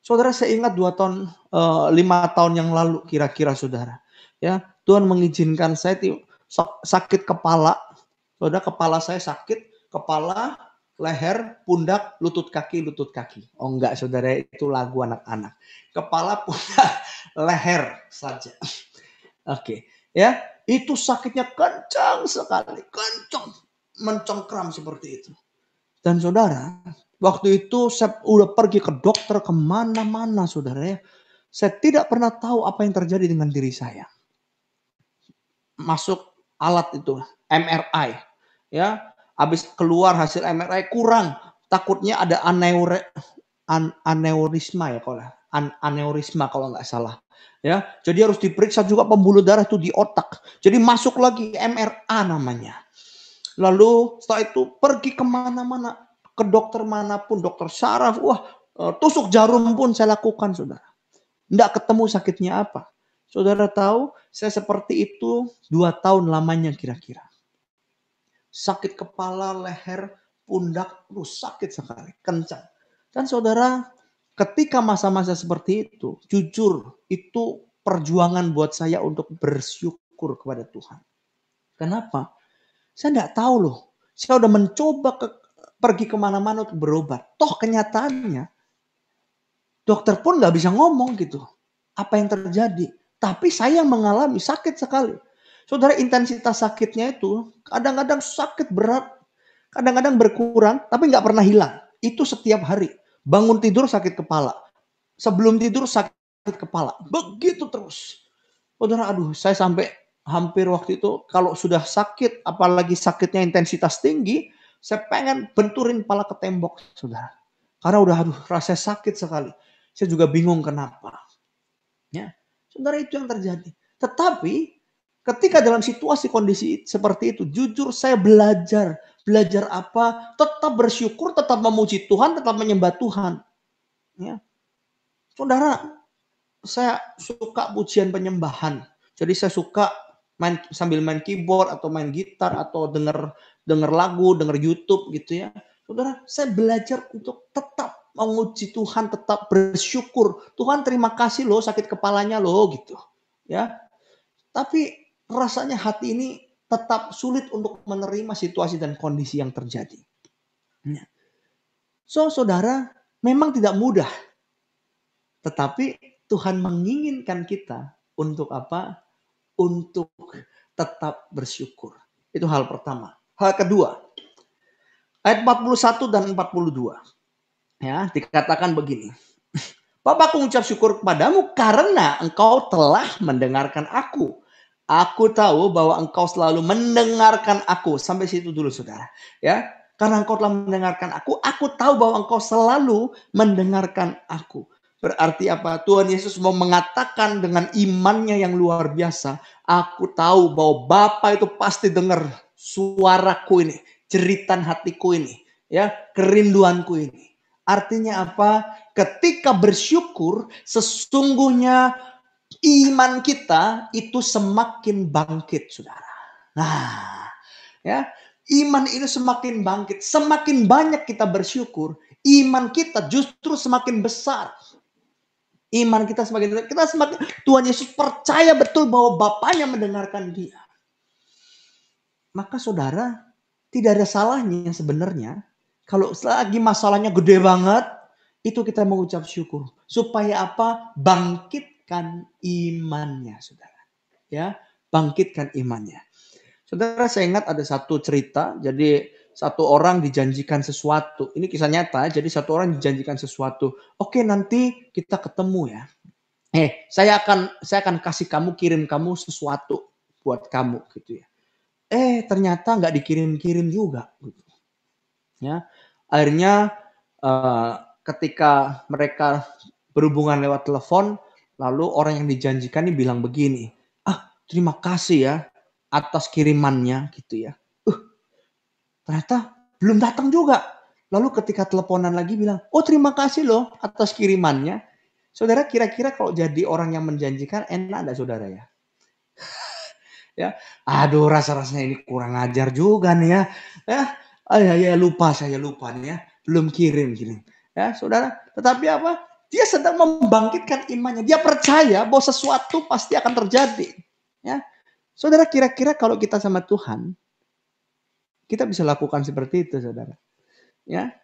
saudara, saya ingat 5 tahun yang lalu kira-kira, saudara. Ya, Tuhan mengizinkan saya sakit kepala. Saudara, kepala saya sakit, leher, pundak, lutut kaki, lutut kaki. Oh enggak saudara, itu lagu anak-anak. Kepala, pundak, leher saja. Oke, ya. Itu sakitnya kencang sekali, kencang, mencengkram seperti itu. Dan saudara, waktu itu saya udah pergi ke dokter kemana-mana saudara ya. Saya tidak pernah tahu apa yang terjadi dengan diri saya. Masuk alat itu, MRI. Ya, habis keluar hasil MRI kurang. Takutnya ada aneurisma ya aneurisma kalau nggak salah. Ya, jadi harus diperiksa juga pembuluh darah itu di otak. Jadi masuk lagi MRA namanya. Lalu setelah itu pergi kemana-mana, ke dokter manapun, dokter saraf, tusuk jarum pun saya lakukan, saudara. Nggak ketemu sakitnya apa. Saudara tahu, saya seperti itu 2 tahun lamanya kira-kira. Sakit kepala, leher, pundak, sakit sekali, kencang. Dan saudara, ketika masa-masa seperti itu, jujur, itu perjuangan buat saya untuk bersyukur kepada Tuhan. Kenapa? Saya nggak tahu loh. Saya udah mencoba pergi kemana-mana untuk berobat. Toh kenyataannya, dokter pun nggak bisa ngomong gitu. Apa yang terjadi? Tapi saya mengalami sakit sekali. Saudara, intensitas sakitnya itu kadang-kadang sakit berat, kadang-kadang berkurang, tapi nggak pernah hilang. Itu setiap hari. Bangun tidur sakit kepala. Sebelum tidur sakit kepala. Begitu terus. Saudara, aduh, saya sampai hampir waktu itu kalau sudah sakit, apalagi sakitnya intensitas tinggi, saya pengen benturin kepala ke tembok, saudara. Karena udah rasanya sakit sekali. Saya juga bingung kenapa. Ya, saudara, itu yang terjadi. Tetapi ketika dalam situasi kondisi seperti itu, jujur saya belajar. Belajar apa? Tetap bersyukur, tetap memuji Tuhan, tetap menyembah Tuhan. Ya. Saudara, saya suka pujian penyembahan. Jadi saya suka sambil main keyboard atau main gitar atau denger lagu, denger YouTube gitu ya. Saudara, saya belajar untuk tetap memuji Tuhan, tetap bersyukur. Tuhan terima kasih loh sakit kepalanya loh gitu. Ya. Tapi rasanya hati ini tetap sulit untuk menerima situasi dan kondisi yang terjadi. Ya. So, saudara, memang tidak mudah. Tetapi Tuhan menginginkan kita untuk apa? Untuk tetap bersyukur. Itu hal pertama. Hal kedua, ayat 41 dan 42. Ya, dikatakan begini. Bapakku mengucap syukur kepadamu karena engkau telah mendengarkan aku. Aku tahu bahwa engkau selalu mendengarkan aku. Sampai situ dulu saudara. Ya, karena engkau telah mendengarkan aku tahu bahwa engkau selalu mendengarkan aku. Berarti apa? Tuhan Yesus mau mengatakan dengan imannya yang luar biasa. Aku tahu bahwa Bapa itu pasti dengar suaraku ini. Jeritan hatiku ini. Ya, kerinduanku ini. Artinya apa? Ketika bersyukur, sesungguhnya iman kita itu semakin bangkit, saudara. Nah, ya, iman itu semakin bangkit. Semakin banyak kita bersyukur, iman kita justru semakin besar. Iman kita semakin Tuhan Yesus percaya betul bahwa Bapaknya mendengarkan dia. Maka saudara, tidak ada salahnya sebenarnya kalau selagi masalahnya gede banget, itu kita mengucap syukur. Supaya apa? Bangkitkan imannya, saudara. Ya, bangkitkan imannya. Saudara, saya ingat ada satu cerita. Jadi satu orang dijanjikan sesuatu. Ini kisah nyata. Jadi satu orang dijanjikan sesuatu. Oke, nanti kita ketemu ya. Saya akan kasih kamu, kirim kamu sesuatu buat kamu gitu ya. Ternyata nggak dikirim-kirim juga. Gitu. Ya, akhirnya ketika mereka berhubungan lewat telepon, lalu orang yang dijanjikan ini bilang begini, terima kasih ya atas kirimannya gitu ya. Ternyata belum datang juga. Lalu ketika teleponan lagi bilang, terima kasih loh atas kirimannya. Saudara, kira-kira kalau jadi orang yang menjanjikan enak enggak saudara ya? Ya, aduh rasa-rasanya ini kurang ajar juga nih ya. Ya lupa nih ya, belum kirim. Ya, saudara. Tetapi apa? Dia sedang membangkitkan imannya. Dia percaya bahwa sesuatu pasti akan terjadi. Ya, saudara, kira-kira kalau kita sama Tuhan, kita bisa lakukan seperti itu, saudara. Ya,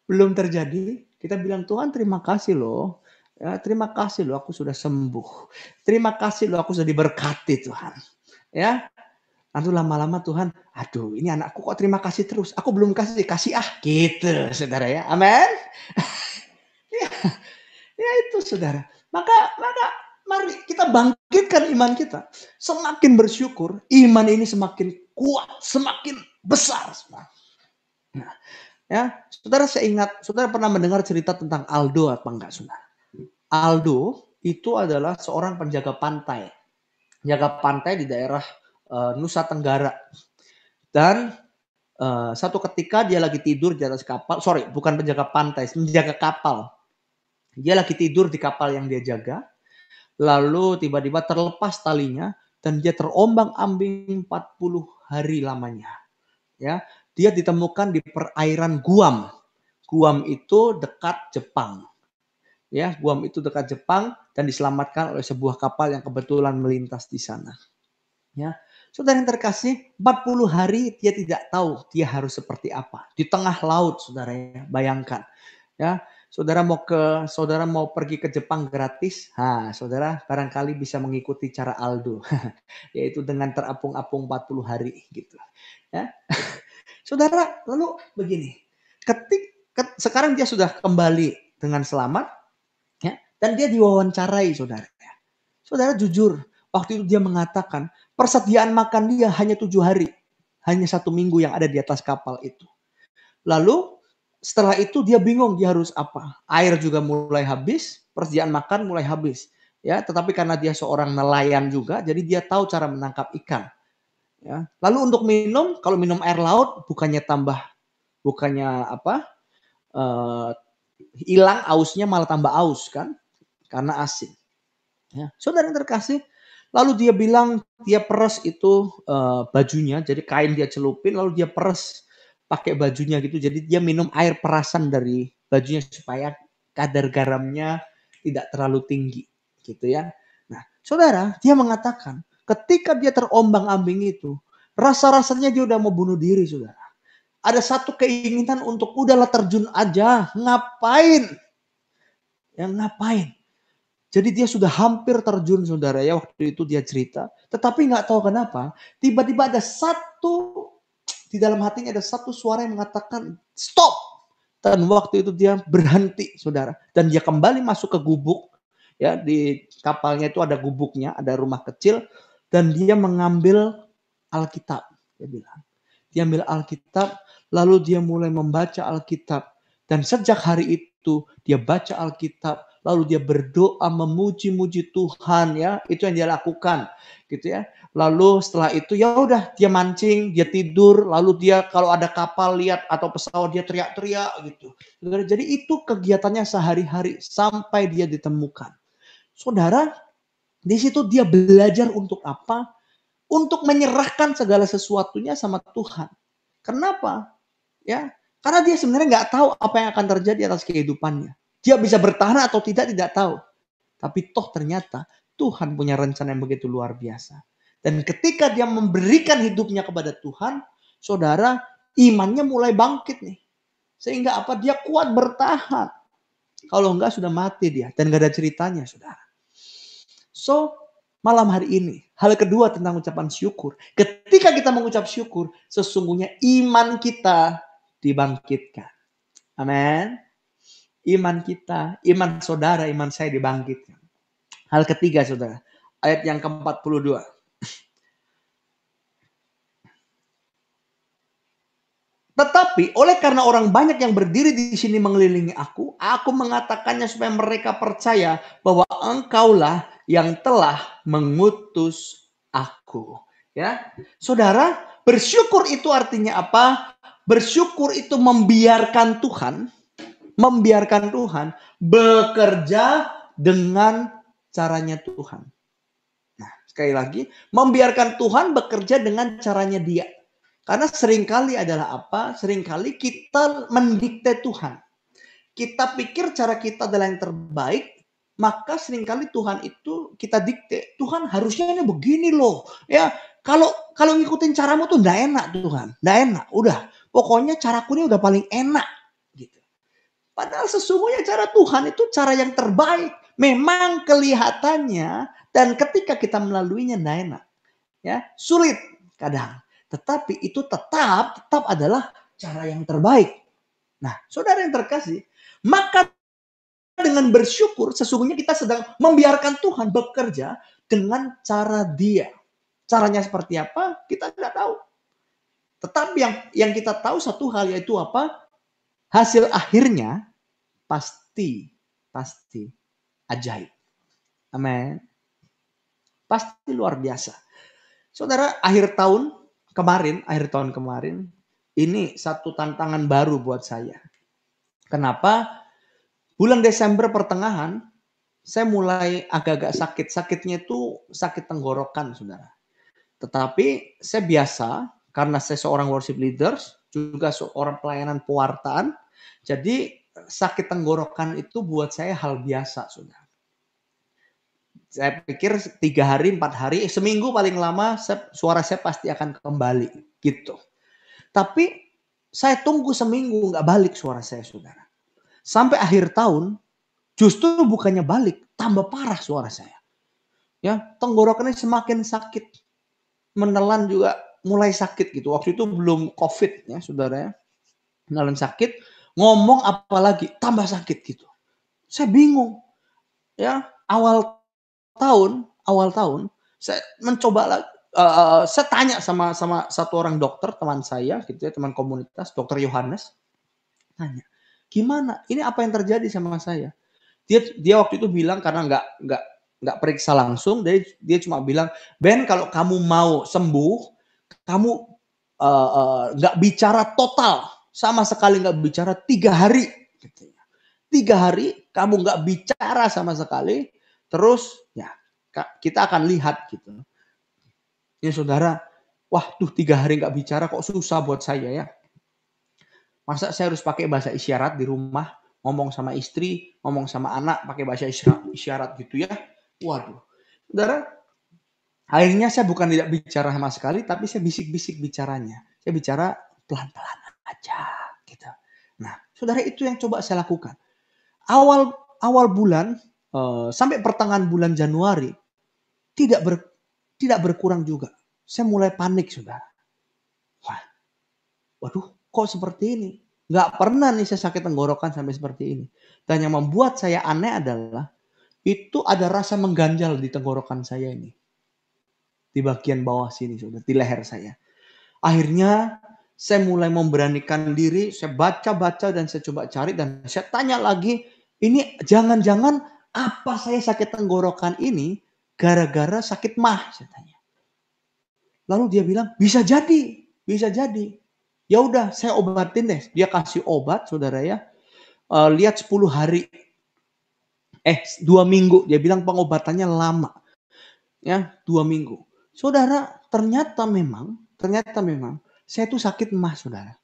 belum terjadi, kita bilang, Tuhan terima kasih loh. Ya, terima kasih loh aku sudah sembuh. Terima kasih loh aku sudah diberkati Tuhan. Ya, lalu lama-lama Tuhan, aduh ini anakku kok terima kasih terus. Aku belum kasih gitu saudara ya. Amin. Ya, ya itu saudara. Maka mari kita bangkitkan iman kita. Semakin bersyukur, iman ini semakin kuat, semakin besar. Nah, ya, saudara saya ingat, saudara pernah mendengar cerita tentang Aldo apa enggak, saudara? Aldo itu adalah seorang penjaga pantai. Jaga pantai di daerah Nusa Tenggara. Dan satu ketika dia lagi tidur di atas kapal, bukan penjaga pantai, menjaga kapal. Dia lagi tidur di kapal yang dia jaga, lalu tiba-tiba terlepas talinya dan dia terombang-ambing 40 hari lamanya. Ya, dia ditemukan di perairan Guam. Guam itu dekat Jepang. Ya, Guam itu dekat Jepang dan diselamatkan oleh sebuah kapal yang kebetulan melintas di sana. Ya, saudara yang terkasih, 40 hari dia tidak tahu dia harus seperti apa. Di tengah laut, saudara ya, bayangkan. Ya, saudara mau pergi ke Jepang gratis. Saudara barangkali bisa mengikuti cara Aldo, yaitu dengan terapung-apung 40 hari gitu. Ya. Saudara, lalu begini. Sekarang dia sudah kembali dengan selamat, ya, dan dia diwawancarai, saudara. Saudara jujur, waktu itu dia mengatakan persediaan makan dia hanya 7 hari. Hanya 1 minggu yang ada di atas kapal itu. Lalu setelah itu dia bingung dia harus apa. Air juga mulai habis, persediaan makan mulai habis. Ya, tetapi karena dia seorang nelayan juga, jadi dia tahu cara menangkap ikan. Ya. Lalu untuk minum, kalau minum air laut bukannya hilang ausnya, malah tambah aus kan, karena asin. Ya. Saudara yang terkasih, lalu dia bilang dia peres itu bajunya, jadi kain dia celupin, lalu dia peres pakai bajunya gitu. Jadi dia minum air perasan dari bajunya supaya kadar garamnya tidak terlalu tinggi gitu ya. Nah, saudara, dia mengatakan ketika dia terombang-ambing itu, rasa-rasanya dia udah mau bunuh diri, saudara. Ada satu keinginan untuk udahlah terjun aja, ngapain? Ya ngapain? Jadi dia sudah hampir terjun, saudara ya, waktu itu dia cerita. Tetapi nggak tahu kenapa, tiba-tiba ada di dalam hatinya ada satu suara yang mengatakan stop. Dan waktu itu dia berhenti, saudara. Dan dia kembali masuk ke gubuk. Ya, di kapalnya itu ada gubuknya, ada rumah kecil. Dan dia mengambil Alkitab. Dia ambil Alkitab, lalu dia mulai membaca Alkitab. Dan sejak hari itu dia baca Alkitab, lalu dia berdoa memuji-muji Tuhan, ya. Itu yang dia lakukan, gitu ya. Lalu setelah itu ya udah dia mancing, dia tidur, lalu dia kalau ada kapal lihat atau pesawat dia teriak-teriak gitu. Jadi itu kegiatannya sehari-hari sampai dia ditemukan. Saudara, di situ dia belajar untuk apa? Untuk menyerahkan segala sesuatunya sama Tuhan. Kenapa? Ya, karena dia sebenarnya nggak tahu apa yang akan terjadi atas kehidupannya. Dia bisa bertahan atau tidak tahu. Tapi toh ternyata Tuhan punya rencana yang begitu luar biasa. Dan ketika dia memberikan hidupnya kepada Tuhan, saudara, imannya mulai bangkit nih. Sehingga apa? Dia kuat bertahan. Kalau enggak sudah mati dia. Dan gak ada ceritanya, saudara. So, malam hari ini, hal kedua tentang ucapan syukur. Ketika kita mengucap syukur, sesungguhnya iman kita dibangkitkan. Amin. Iman kita, iman saudara, iman saya dibangkitkan. Hal ketiga, saudara. Ayat yang ke-42. Tetapi oleh karena orang banyak yang berdiri di sini mengelilingi aku mengatakannya supaya mereka percaya bahwa engkaulah yang telah mengutus aku. Ya, saudara, bersyukur itu artinya apa? Bersyukur itu membiarkan Tuhan bekerja dengan caranya Tuhan. Nah, sekali lagi, membiarkan Tuhan bekerja dengan caranya Dia. Karena seringkali adalah apa? Seringkali kita mendikte Tuhan. Kita pikir cara kita adalah yang terbaik, maka seringkali Tuhan itu kita dikte. Tuhan harusnya ini begini loh. Ya, kalau ngikutin caramu tuh enggak enak Tuhan. Enggak enak. Udah, pokoknya caraku ini udah paling enak. Padahal sesungguhnya cara Tuhan itu cara yang terbaik. Memang kelihatannya dan ketika kita melaluinya tidak enak. Ya, sulit kadang. Tetapi itu tetap adalah cara yang terbaik. Nah, saudara yang terkasih, maka dengan bersyukur sesungguhnya kita sedang membiarkan Tuhan bekerja dengan cara Dia. Caranya seperti apa? Kita tidak tahu. Tetapi yang kita tahu satu hal, yaitu apa? Hasil akhirnya pasti ajaib. Amin. Pasti luar biasa. Saudara, akhir tahun kemarin, ini satu tantangan baru buat saya. Kenapa? Bulan Desember pertengahan, saya mulai agak-agak sakit. Sakitnya itu sakit tenggorokan, saudara. Tetapi saya biasa, karena saya seorang worship leaders, juga seorang pelayanan pewartaan, jadi sakit tenggorokan itu buat saya hal biasa, saudara. Saya pikir 3 hari, 4 hari, seminggu paling lama suara saya pasti akan kembali, gitu. Tapi saya tunggu seminggu nggak balik suara saya, saudara. Sampai akhir tahun, justru bukannya balik, tambah parah suara saya. Ya, tenggorokannya semakin sakit. Menelan juga mulai sakit gitu. Waktu itu belum COVID ya, saudara ya. Menelan sakit, ngomong apalagi tambah sakit gitu. Saya bingung. Ya, awal tahun saya mencoba saya tanya sama satu orang dokter, teman saya gitu ya, teman komunitas, Dokter Yohanes. Tanya, gimana? Ini apa yang terjadi sama saya? Dia waktu itu bilang, karena nggak periksa langsung, dia cuma bilang, Ben, kalau kamu mau sembuh, kamu nggak bicara total, sama sekali nggak bicara 3 hari. 3 hari kamu nggak bicara sama sekali, terus ya kita akan lihat gitu. Ya saudara, wah tuh 3 hari nggak bicara kok susah buat saya ya. Masa saya harus pakai bahasa isyarat di rumah, ngomong sama istri, ngomong sama anak pakai bahasa isyarat gitu ya. Waduh. Saudara, akhirnya saya bukan tidak bicara sama sekali, tapi saya bisik-bisik bicaranya. Saya bicara pelan-pelan aja gitu. Nah, saudara, itu yang coba saya lakukan. Awal bulan sampai pertengahan bulan Januari tidak berkurang juga. Saya mulai panik, saudara. Waduh, kok seperti ini? Nggak pernah nih saya sakit tenggorokan sampai seperti ini. Dan yang membuat saya aneh adalah itu ada rasa mengganjal di tenggorokan saya ini. Di bagian bawah sini, saudara, di leher saya. Akhirnya saya mulai memberanikan diri, saya baca-baca dan saya coba cari dan saya tanya lagi, ini jangan-jangan apa saya sakit tenggorokan ini gara-gara sakit mah, saya tanya. Lalu dia bilang, bisa jadi. Ya udah, saya obatin deh. Dia kasih obat, saudara ya. Lihat 10 hari. 2 minggu. Dia bilang pengobatannya lama. Ya, 2 minggu. Saudara, ternyata memang saya itu sakit mah, saudara.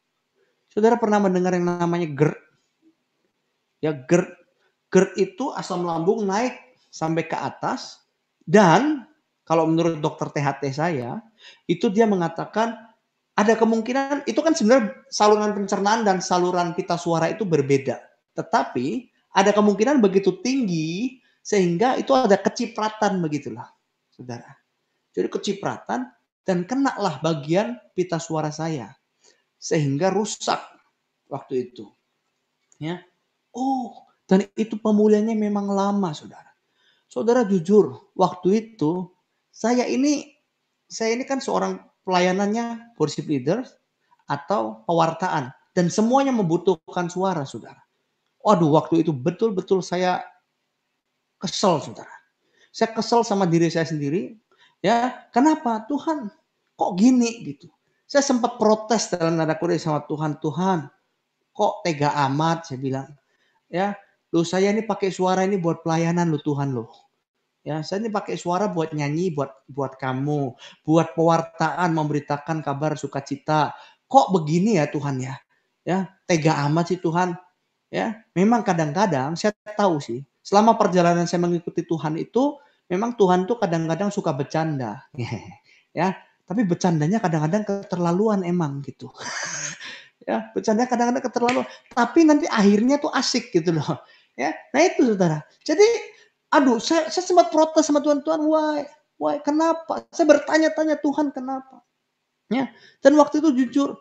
Saudara pernah mendengar yang namanya GERD? Ya, GERD itu asam lambung naik sampai ke atas. Dan kalau menurut dokter THT saya, itu dia mengatakan ada kemungkinan, itu kan sebenarnya saluran pencernaan dan saluran pita suara itu berbeda. Tetapi ada kemungkinan begitu tinggi sehingga itu ada kecipratan begitulah, saudara. Jadi kecipratan dan kenalah bagian pita suara saya. Sehingga rusak waktu itu. Ya. Oh, dan itu pemulihannya memang lama, saudara. Saudara jujur, waktu itu saya ini kan seorang pelayanannya worship leader atau pewartaan. Dan semuanya membutuhkan suara, saudara. Waduh, waktu itu betul-betul saya kesel, saudara. Saya kesel sama diri saya sendiri. Ya, kenapa? Tuhan, kok gini gitu. Saya sempat protes dalam tanda kutip sama Tuhan. Tuhan, kok tega amat, saya bilang. Ya, lu saya ini pakai suara ini buat pelayanan lu Tuhan lu. Ya, saya ini pakai suara buat nyanyi, buat kamu, buat pewartaan, memberitakan kabar sukacita. Kok begini ya Tuhan ya? Ya, tega amat sih Tuhan. Ya, memang kadang-kadang saya tahu sih, selama perjalanan saya mengikuti Tuhan itu, memang Tuhan tuh kadang-kadang suka bercanda. Ya, tapi bercandanya kadang-kadang keterlaluan emang gitu. Ya, bercanda kadang-kadang keterlaluan. Tapi nanti akhirnya tuh asik gitu loh. Ya, nah itu saudara. Jadi, aduh, saya sempat protes sama Tuhan, Tuhan, why, kenapa? Saya bertanya-tanya Tuhan kenapa? Ya, dan waktu itu jujur,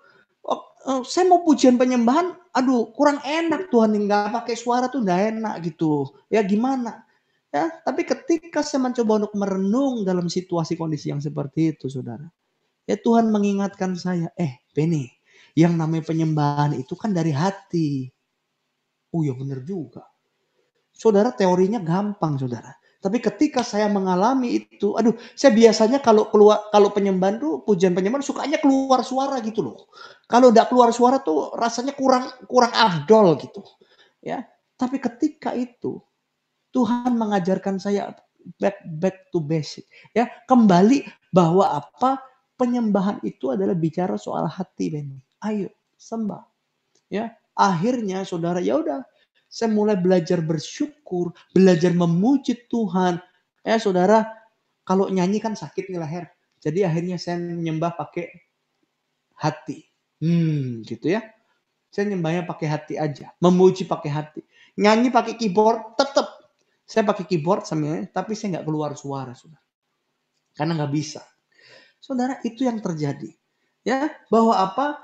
saya mau pujian penyembahan, aduh, kurang enak Tuhan, nggak pakai suara tuh nggak enak gitu. Ya gimana? Ya, tapi ketika saya mencoba untuk merenung dalam situasi kondisi yang seperti itu, saudara. Ya Tuhan mengingatkan saya, Benny, yang namanya penyembahan itu kan dari hati. Oh ya benar juga. Saudara, teorinya gampang, saudara. Tapi ketika saya mengalami itu, aduh, saya biasanya kalau penyembahan tuh, pujian penyembahan sukanya keluar suara gitu loh. Kalau enggak keluar suara tuh rasanya kurang afdol gitu. Ya. Tapi ketika itu Tuhan mengajarkan saya back to basic. Ya, kembali bahwa apa? Penyembahan itu adalah bicara soal hati, Benny. Ayo, sembah. Ya, akhirnya saudara, ya udah, saya mulai belajar bersyukur, belajar memuji Tuhan. Ya saudara, kalau nyanyi kan sakit nih leher. Jadi akhirnya saya menyembah pakai hati. Gitu ya. Saya nyembahnya pakai hati aja. Memuji pakai hati. Nyanyi pakai keyboard, tetap. Saya pakai keyboard sambil, tapi saya nggak keluar suara, saudara. Karena nggak bisa. Saudara, itu yang terjadi. Ya, bahwa apa?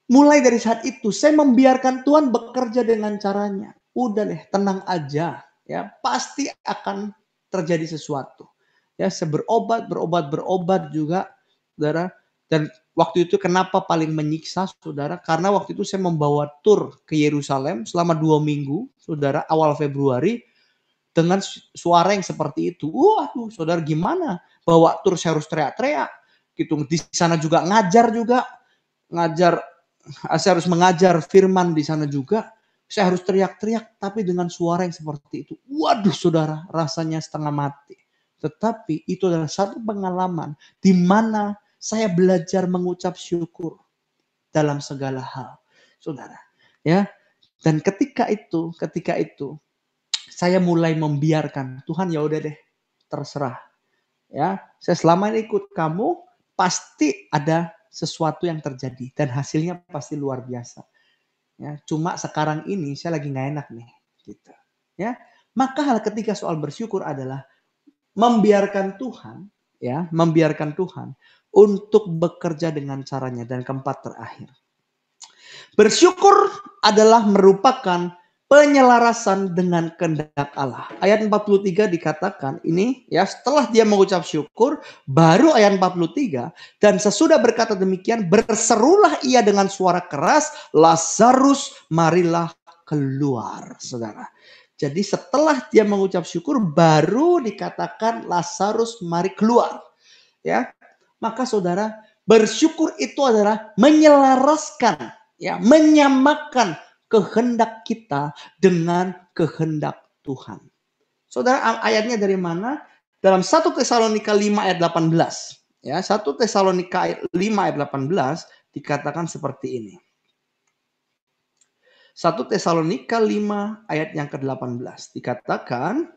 Mulai dari saat itu saya membiarkan Tuhan bekerja dengan caranya. Udah deh, tenang aja. Ya, pasti akan terjadi sesuatu. Ya, saya berobat juga, saudara. Dan waktu itu kenapa paling menyiksa, saudara? Karena waktu itu saya membawa tur ke Yerusalem selama 2 minggu, saudara, awal Februari. Dengan suara yang seperti itu. Waduh, saudara, gimana? Bawa tur saya harus teriak-teriak. Gitu. Di sana juga saya harus mengajar firman di sana juga. Saya harus teriak-teriak, tapi dengan suara yang seperti itu. Waduh, saudara, rasanya setengah mati. Tetapi itu adalah satu pengalaman di mana saya belajar mengucap syukur dalam segala hal, saudara. Ya, dan ketika itu saya mulai membiarkan Tuhan, ya udah deh, terserah. Ya, saya selama ini ikut kamu, pasti ada sesuatu yang terjadi dan hasilnya pasti luar biasa. Ya, cuma sekarang ini saya lagi nggak enak nih, gitu. Ya, maka hal ketiga soal bersyukur adalah membiarkan Tuhan untuk bekerja dengan caranya. Dan keempat terakhir, bersyukur adalah merupakan penyelarasan dengan kehendak Allah. Ayat 43 dikatakan ini ya, setelah dia mengucap syukur, baru ayat 43, dan sesudah berkata demikian, berserulah ia dengan suara keras, Lazarus marilah keluar, saudara. Jadi setelah dia mengucap syukur, baru dikatakan Lazarus mari keluar. Ya, maka saudara, bersyukur itu adalah menyelaraskan, ya, menyamakan kehendak kita dengan kehendak Tuhan. Saudara, ayatnya dari mana? Dalam 1 Tesalonika 5 ayat 18. Ya, 1 Tesalonika 5 ayat 18 dikatakan seperti ini. 1 Tesalonika 5 ayat yang ke-18 dikatakan,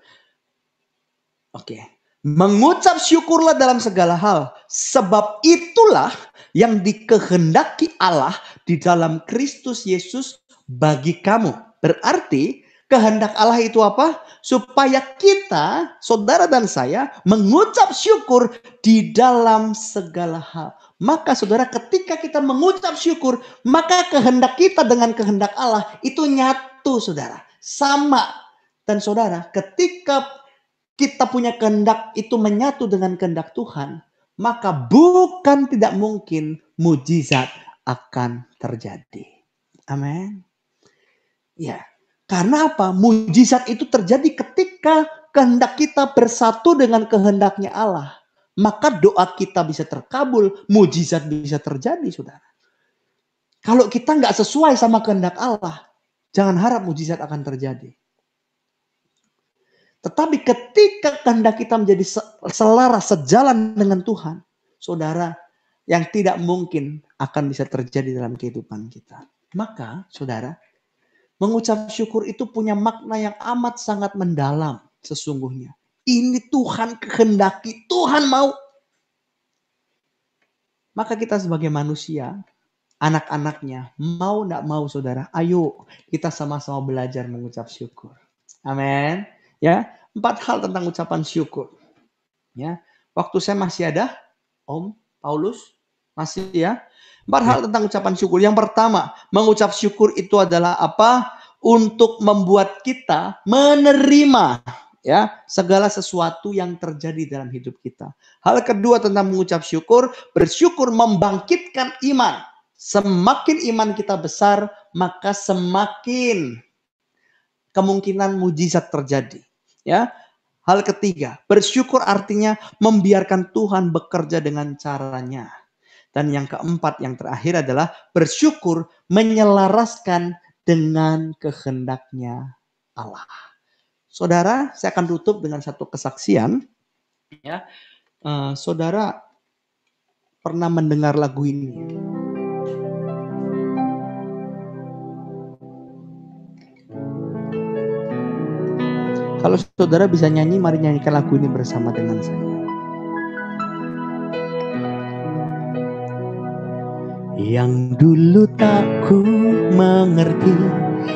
mengucap syukurlah dalam segala hal, sebab itulah yang dikehendaki Allah di dalam Kristus Yesus bagi kamu. Berarti kehendak Allah itu apa? Supaya kita, saudara dan saya, mengucap syukur di dalam segala hal. Maka saudara, ketika kita mengucap syukur, maka kehendak kita dengan kehendak Allah itu nyatu, saudara. Sama. Dan saudara, ketika kita punya kehendak itu menyatu dengan kehendak Tuhan, maka bukan tidak mungkin mujizat akan terjadi. Amin. Ya, karena apa? Mujizat itu terjadi ketika kehendak kita bersatu dengan kehendaknya Allah. Maka doa kita bisa terkabul, mujizat bisa terjadi, saudara. Kalau kita nggak sesuai sama kehendak Allah, jangan harap mujizat akan terjadi. Tetapi ketika kehendak kita menjadi selaras, sejalan dengan Tuhan, saudara, yang tidak mungkin akan bisa terjadi dalam kehidupan kita. Maka, saudara, mengucap syukur itu punya makna yang amat sangat mendalam sesungguhnya. Ini Tuhan kehendaki, Tuhan mau. Maka kita sebagai manusia, anak-anaknya. Mau enggak mau saudara, ayo kita sama-sama belajar mengucap syukur. Amin. Ya, 4 hal tentang ucapan syukur. Ya, waktu saya masih ada, Om Paulus, masih ya. 4 hal tentang ucapan syukur. Yang pertama, mengucap syukur itu adalah apa? Untuk membuat kita menerima ya segala sesuatu yang terjadi dalam hidup kita. Hal kedua tentang mengucap syukur, bersyukur membangkitkan iman. Semakin iman kita besar, maka semakin kemungkinan mujizat terjadi. Ya. Hal ketiga, bersyukur artinya membiarkan Tuhan bekerja dengan caranya. Dan yang keempat, yang terakhir adalah bersyukur menyelaraskan dengan kehendaknya Allah. Saudara, saya akan tutup dengan satu kesaksian. Ya, saudara pernah mendengar lagu ini? Kalau saudara bisa nyanyi, mari nyanyikan lagu ini bersama dengan saya. Yang dulu tak ku mengerti,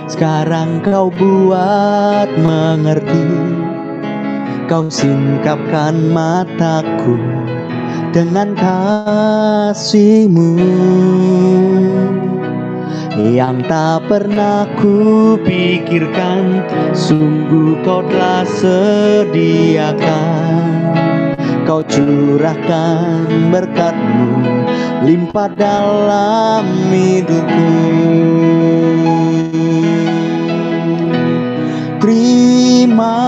sekarang kau buat mengerti. Kau singkapkan mataku dengan kasih-Mu yang tak pernah ku pikirkan. Sungguh kau telah sediakan, kau curahkan berkat-Mu limpah dalam hidupku. Terima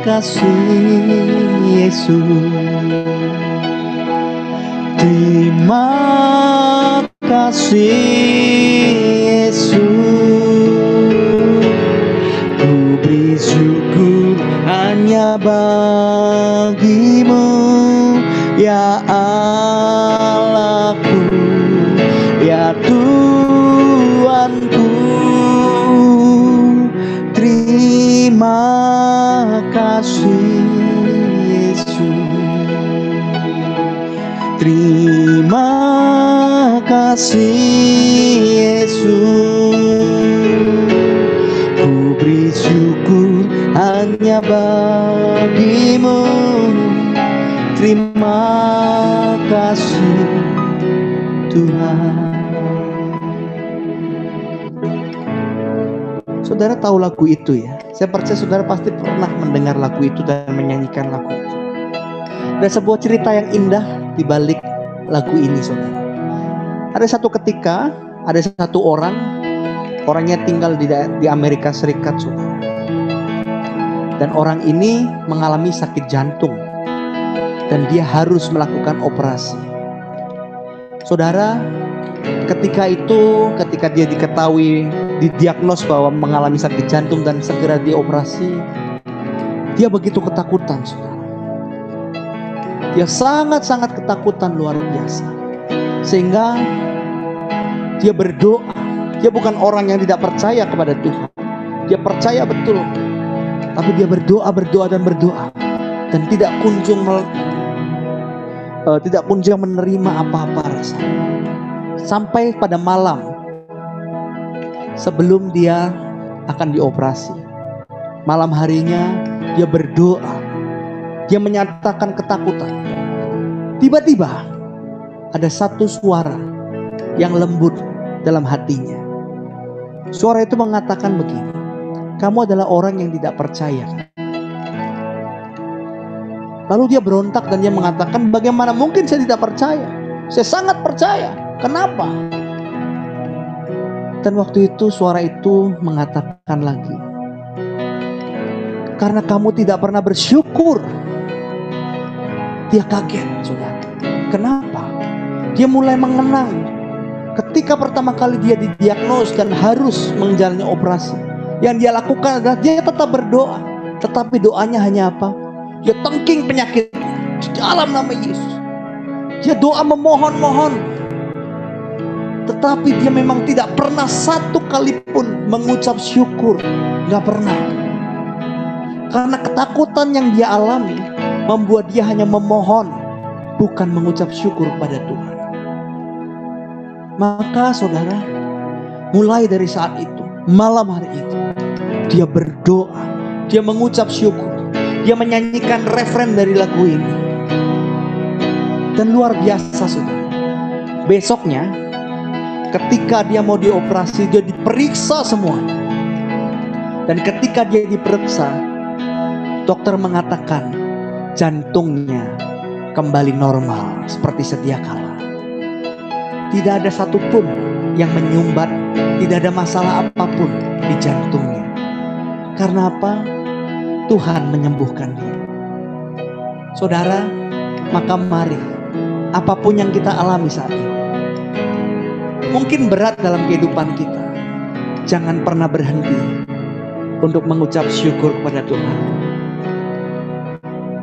kasih Yesus, terima kasih Yesus. Ku beri syukur hanya bagi-Mu ya Allahku, ya Tuanku. Terima kasih Yesus, terima kasih Yesus. Ku beri syukur hanya bagi-Mu. Terima kasih Tuhan. Saudara tahu lagu itu ya? Saya percaya saudara pasti pernah mendengar lagu itu dan menyanyikan lagu itu. Ada sebuah cerita yang indah di balik lagu ini, saudara. Ada satu ketika, ada satu orangnya tinggal di Amerika Serikat, saudara. Dan orang ini mengalami sakit jantung dan dia harus melakukan operasi. Saudara, ketika dia diketahui, didiagnos bahwa mengalami sakit jantung dan segera dioperasi, dia begitu ketakutan, saudara. Dia sangat-sangat ketakutan luar biasa. Sehingga dia berdoa. Dia bukan orang yang tidak percaya kepada Tuhan. Dia percaya betul. Tapi dia berdoa dan tidak kunjung menerima apa-apa rasanya. Sampai pada malam sebelum dia akan dioperasi, malam harinya dia berdoa. Dia menyatakan ketakutan. Tiba-tiba ada satu suara yang lembut dalam hatinya. Suara itu mengatakan begini, kamu adalah orang yang tidak percaya. Lalu dia berontak dan dia mengatakan, bagaimana mungkin saya tidak percaya? Saya sangat percaya. Kenapa? Dan waktu itu suara itu mengatakan lagi, karena kamu tidak pernah bersyukur. Dia kaget, saudara. Kenapa? Dia mulai mengenang ketika pertama kali dia didiagnos dan harus menjalani operasi. Yang dia lakukan adalah dia tetap berdoa, tetapi doanya hanya apa? Dia tengking penyakit di dalam nama Yesus. Dia doa memohon-mohon, tetapi dia memang tidak pernah satu kali pun mengucap syukur. Gak pernah. Karena ketakutan yang dia alami membuat dia hanya memohon, bukan mengucap syukur pada Tuhan. Maka saudara, mulai dari saat itu, malam hari itu, dia berdoa, dia mengucap syukur, dia menyanyikan refren dari lagu ini. Dan luar biasa saudara, besoknya ketika dia mau dioperasi, dia diperiksa semua. Dan ketika dia diperiksa, dokter mengatakan jantungnya kembali normal seperti sedia kala. Tidak ada satupun yang menyumbat, tidak ada masalah apapun di jantungnya. Karena apa? Tuhan menyembuhkan dia. Saudara, maka mari, apapun yang kita alami saat ini, mungkin berat dalam kehidupan kita, jangan pernah berhenti untuk mengucap syukur kepada Tuhan.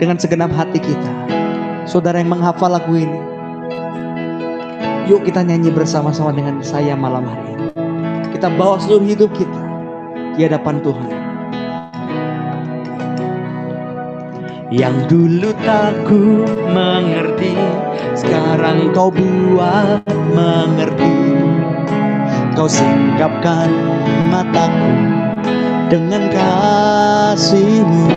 Dengan segenap hati kita, saudara yang menghafal lagu ini, yuk kita nyanyi bersama-sama dengan saya malam hari ini. Kita bawa seluruh hidup kita di hadapan Tuhan. Yang dulu tak ku mengerti, sekarang kau buat mengerti. Kau singkapkan mataku dengan kasih-Mu.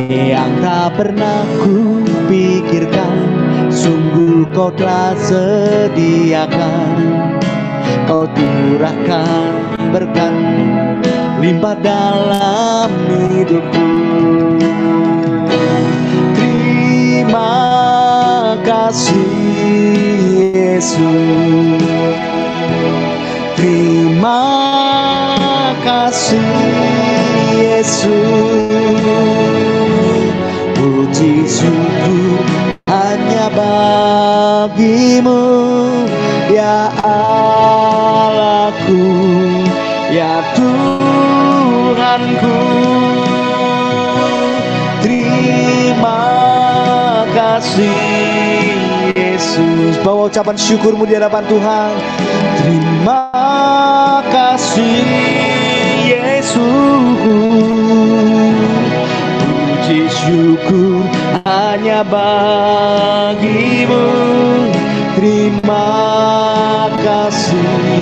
Yang tak pernah ku pikirkan, sungguh kau telah sediakan. Kau curahkan berkat limpah dalam hidupku. Terima kasih Yesus, terima kasih Yesus. Puji syukur hanya bagi-Mu, ya Allahku, ya Tuhanku. Terima kasih Yesus. Bawa ucapan syukurmu di hadapan Tuhan. Terima kasih Yesus. Puji syukur hanya bagi-Mu. Terima kasih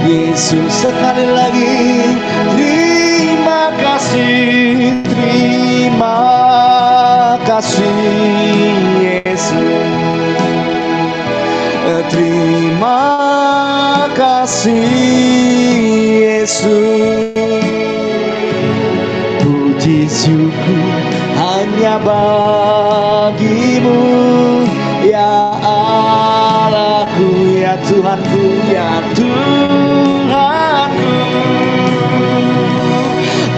Yesus. Sekali lagi, terima kasih, terima kasih Yesus. Terima kasih Yesus. Puji syukur hanya bagi-Mu, ya Allahku, ya Tuhanku, ya Tuhanku.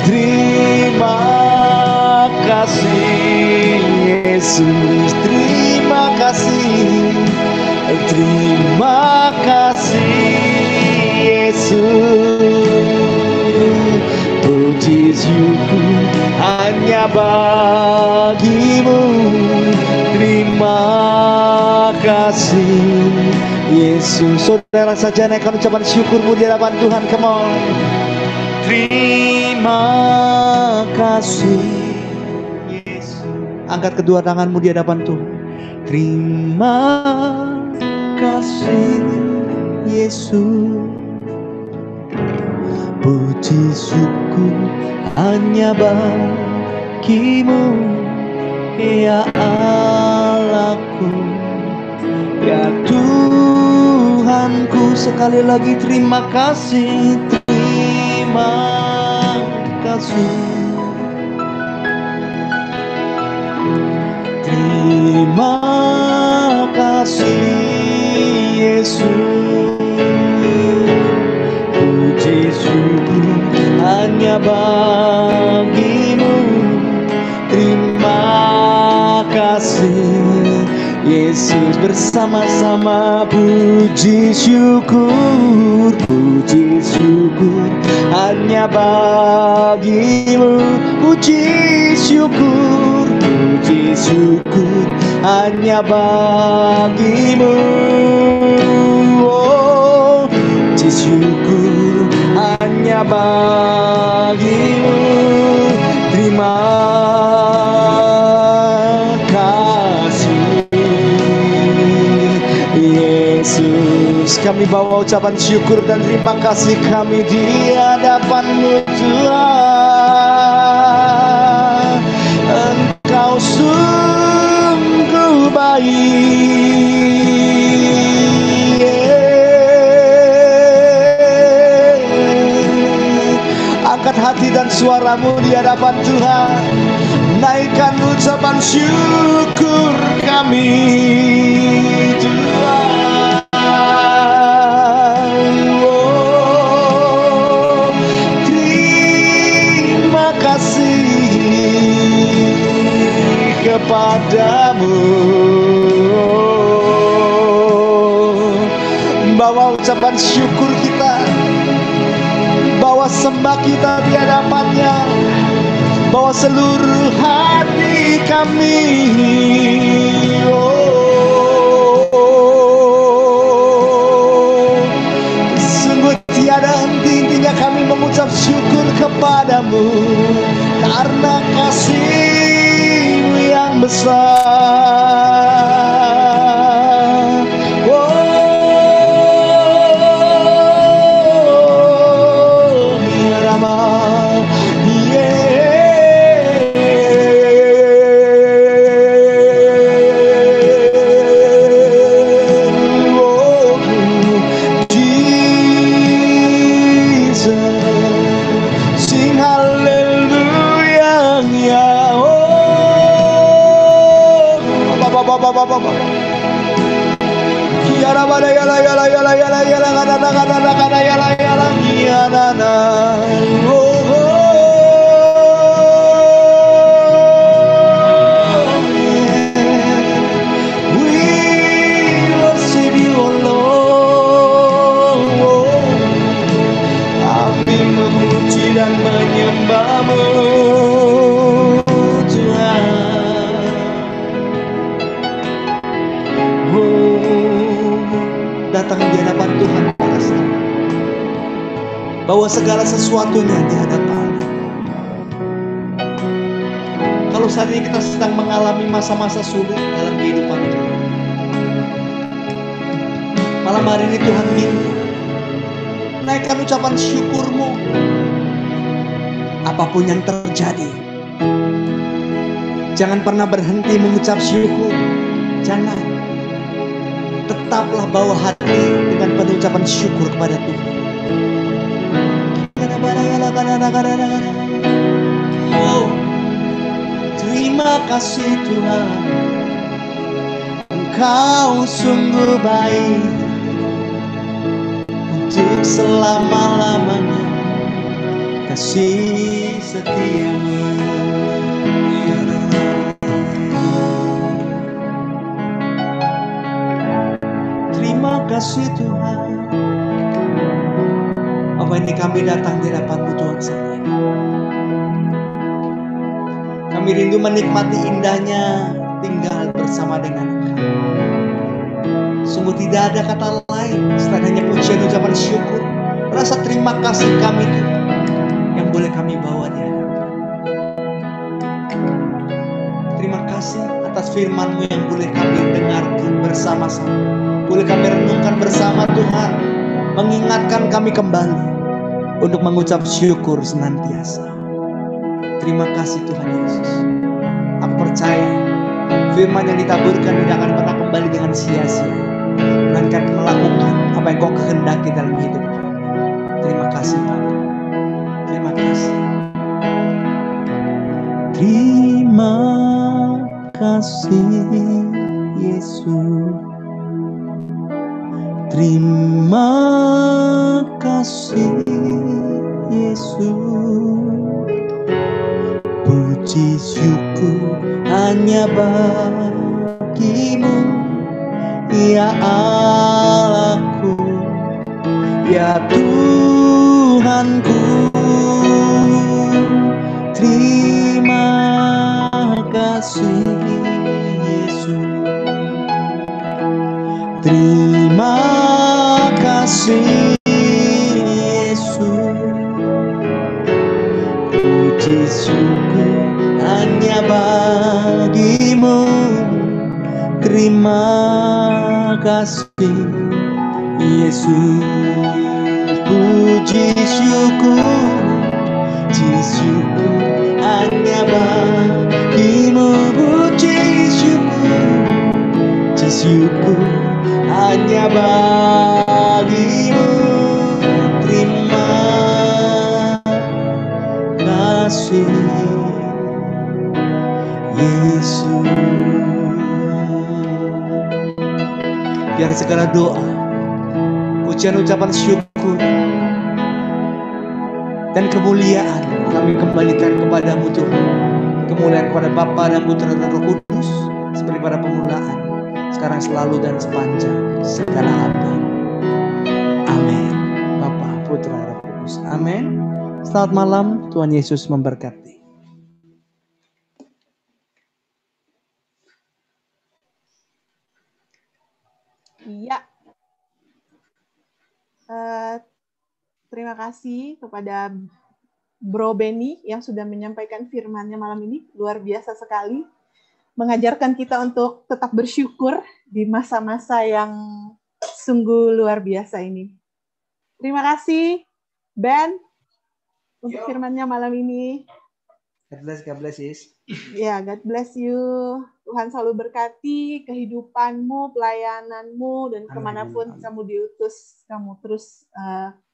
Terima kasih Yesus, terima kasih, terima kasih Yesus. Puji syukur hanya bagi-Mu. Terima kasih Yesus. Saudara saja naikkan ucapan syukurmu di hadapan Tuhan. Come on. Terima kasih Yesus. Angkat kedua tanganmu di hadapan Tuhan. Terima kasih Yesus. Puji syukur hanya bagi-Mu, ya Allahku, ya Tuhanku. Sekali lagi terima kasih, terima kasih, terima kasih Yesus. Puji syukur hanya bagi-Mu. Terima kasih Yesus. Bersama-sama puji syukur, puji syukur hanya bagi-Mu. Puji syukur, puji syukur hanya bagi-Mu. Oh, puji syukur hanya bagi-Mu. Terima kasih Yesus, kami bawa ucapan syukur dan terima kasih kami di hadapan-Mu Tuhan. Engkau sungguh baik. Angkat hati dan suaramu di hadapan Tuhan. Naikkan ucapan syukur kami Tuhan. Oh, terima kasih kepadamu. Bawa ucapan syukur kita, bawa sembah kita di hadapannya, bawa seluruh hati kami. Sungguh tiada henti-hentinya kami mengucap syukur kepadamu karena kasih-Mu yang besar. Bawa segala sesuatunya di hadapan. Kalau saat ini kita sedang mengalami masa-masa sulit dalam kehidupan kita, malam hari ini Tuhan minta naikkan ucapan syukur-Mu. Apapun yang terjadi, jangan pernah berhenti mengucap syukur. Jangan. Tetaplah bawa hati dengan penuh ucapan syukur kepada Tuhan. Oh, terima kasih Tuhan, Engkau sungguh baik untuk selama-lamanya, kasih setia-Mu. Terima kasih Tuhan. Apa ini kami datang di hadapan-Mu Tuhan saat ini. Kami rindu menikmati indahnya tinggal bersama dengan Engkau. Sungguh tidak ada kata lain selain hanya pujian ucapan syukur, rasa terima kasih kami Tuhan yang boleh kami bawa di hadapan. Terima kasih atas firman-Mu yang boleh kami dengarkan bersama-sama, boleh kami renungkan bersama Tuhan, mengingatkan kami kembali untuk mengucap syukur senantiasa. Terima kasih Tuhan Yesus. Aku percaya firman yang ditaburkan tidak akan pernah kembali dengan sia-sia, melainkan melakukan apa yang Kau kehendaki dalam hidup kami. Terima kasih Bapa. Terima kasih. Terima kasih Yesus. Terima kasih Yesus, puji syukur hanya bagi-Mu, ya Allahku, ya Tuhanku. Terima kasih Yesus, terima kasih puji syukur hanya bagi-Mu. Terima kasih Yesus, puji syukur hanya bagimu. Puji syukur hanya bagimu. Terima kasih Yesus. Biar segala doa, pujian, ucapan syukur dan kemuliaan kami kembalikan kepadamu Tuhan. Kemuliaan kepada Bapa dan Putra dan Roh Kudus, seperti pada permulaan, sekarang, selalu, dan sepanjang segala abad. Amin. Bapa, Putra, Roh Kudus. Amin. Selamat malam, Tuhan Yesus memberkati. Iya. Terima kasih kepada Bro Benny yang sudah menyampaikan firman-Nya malam ini. Luar biasa sekali. Mengajarkan kita untuk tetap bersyukur di masa-masa yang sungguh luar biasa ini. Terima kasih, Ben, untuk firman-Nya malam ini. God bless you. Ya, God bless you. Tuhan selalu berkati kehidupanmu, pelayananmu, dan kemanapun kamu diutus, kamu terus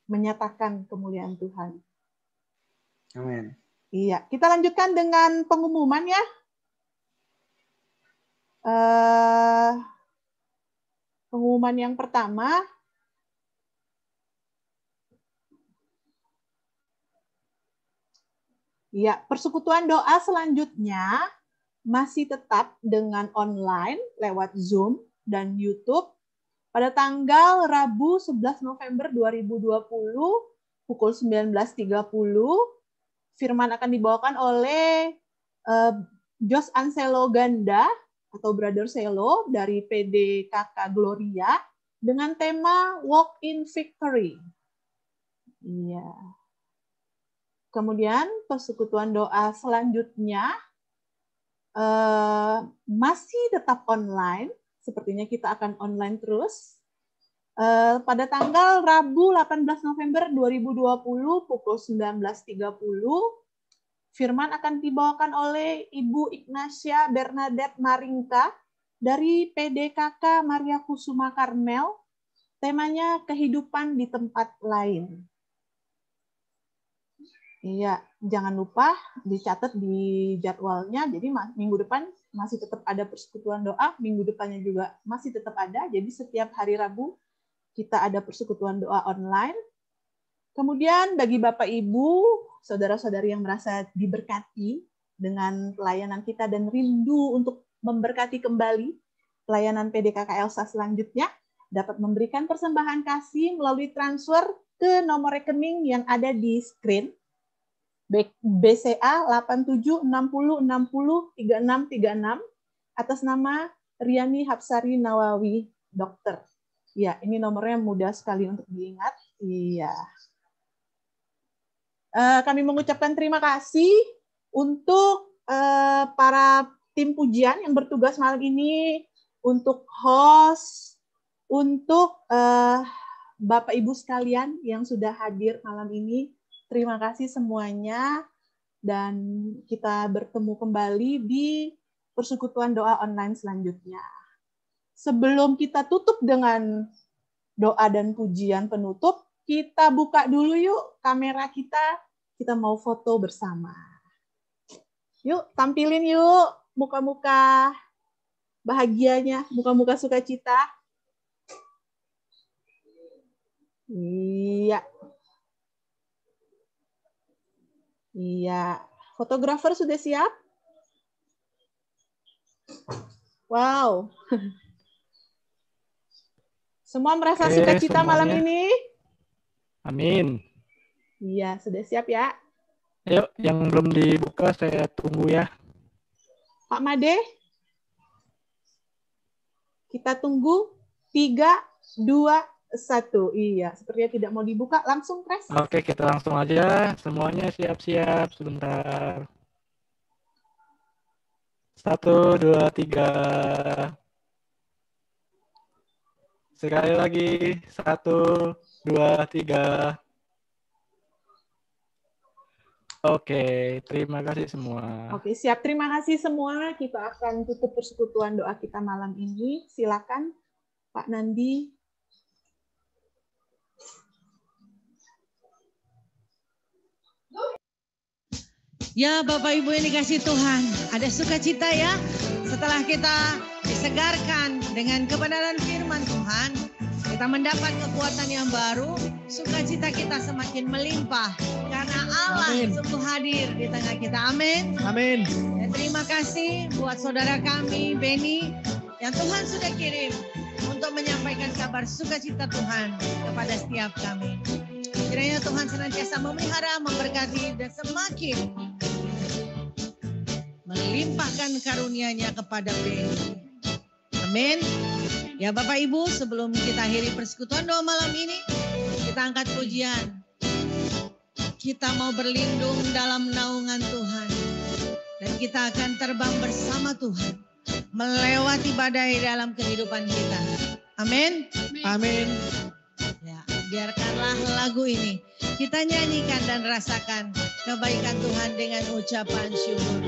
menyatakan kemuliaan Tuhan. Amin. Iya, kita lanjutkan dengan pengumuman ya. Pengumuman yang pertama, ya, persekutuan doa selanjutnya masih tetap dengan online lewat Zoom dan YouTube pada tanggal Rabu 11 November 2020 pukul 19.30. Firman akan dibawakan oleh Jos Anselo Ganda atau Brother Selo dari PDKK Gloria dengan tema Walk in Victory. Iya. Kemudian persekutuan doa selanjutnya masih tetap online. Sepertinya kita akan online terus. Pada tanggal Rabu 18 November 2020 pukul 19.30, firman akan dibawakan oleh Ibu Ignacia Bernadette Maringka dari PDKK Maria Kusuma Karmel. Temanya kehidupan di tempat lain. Iya, jangan lupa dicatat di jadwalnya. Jadi minggu depan masih tetap ada persekutuan doa, minggu depannya juga masih tetap ada. Jadi setiap hari Rabu kita ada persekutuan doa online. Kemudian bagi Bapak Ibu, saudara-saudari yang merasa diberkati dengan pelayanan kita dan rindu untuk memberkati kembali pelayanan PDKK Elsa selanjutnya, dapat memberikan persembahan kasih melalui transfer ke nomor rekening yang ada di screen. BCA 8760603636 atas nama Riani Hapsari Nawawi Dokter. Ya, ini nomornya mudah sekali untuk diingat. Iya. Kami mengucapkan terima kasih untuk para tim pujian yang bertugas malam ini, untuk host, untuk Bapak Ibu sekalian yang sudah hadir malam ini. Terima kasih semuanya, dan kita bertemu kembali di persekutuan doa online selanjutnya. Sebelum kita tutup dengan doa dan pujian penutup, kita buka dulu yuk kamera kita mau foto bersama. Yuk, tampilin yuk muka-muka bahagianya, muka-muka sukacita. Iya. Iya, fotografer sudah siap? Wow. Semua merasa sukacita malam ini? Amin. Iya, sudah siap ya? Ayo, yang belum dibuka saya tunggu ya. Pak Made? Kita tunggu 3, 2, 1. Iya, sepertinya tidak mau dibuka, langsung press. Oke, kita langsung aja. Semuanya siap-siap sebentar. 1, 2, 3. Sekali lagi, 1, 2, 3. Oke, terima kasih semua. Oke, siap. Terima kasih semua. Kita akan tutup persekutuan doa kita malam ini. Silakan, Pak Nandi. Ya Bapak Ibu yang dikasih Tuhan, ada sukacita ya setelah kita disegarkan dengan kebenaran firman Tuhan, kita mendapat kekuatan yang baru, sukacita kita semakin melimpah karena Allah sungguh hadir di tengah kita. Amin. Amin. Dan terima kasih buat saudara kami Beni yang Tuhan sudah kirim untuk menyampaikan kabar sukacita Tuhan kepada setiap kami. Kiranya Tuhan senantiasa memelihara, memberkati, dan semakin melimpahkan karunia-Nya kepada Beni. Amin. Ya Bapak Ibu, sebelum kita akhiri persekutuan doa malam ini, kita angkat pujian. Kita mau berlindung dalam naungan Tuhan. Dan kita akan terbang bersama Tuhan. Melewati badai dalam kehidupan kita. Amin. Amin. Ya, biarkanlah lagu ini kita nyanyikan dan rasakan kebaikan Tuhan dengan ucapan syukur.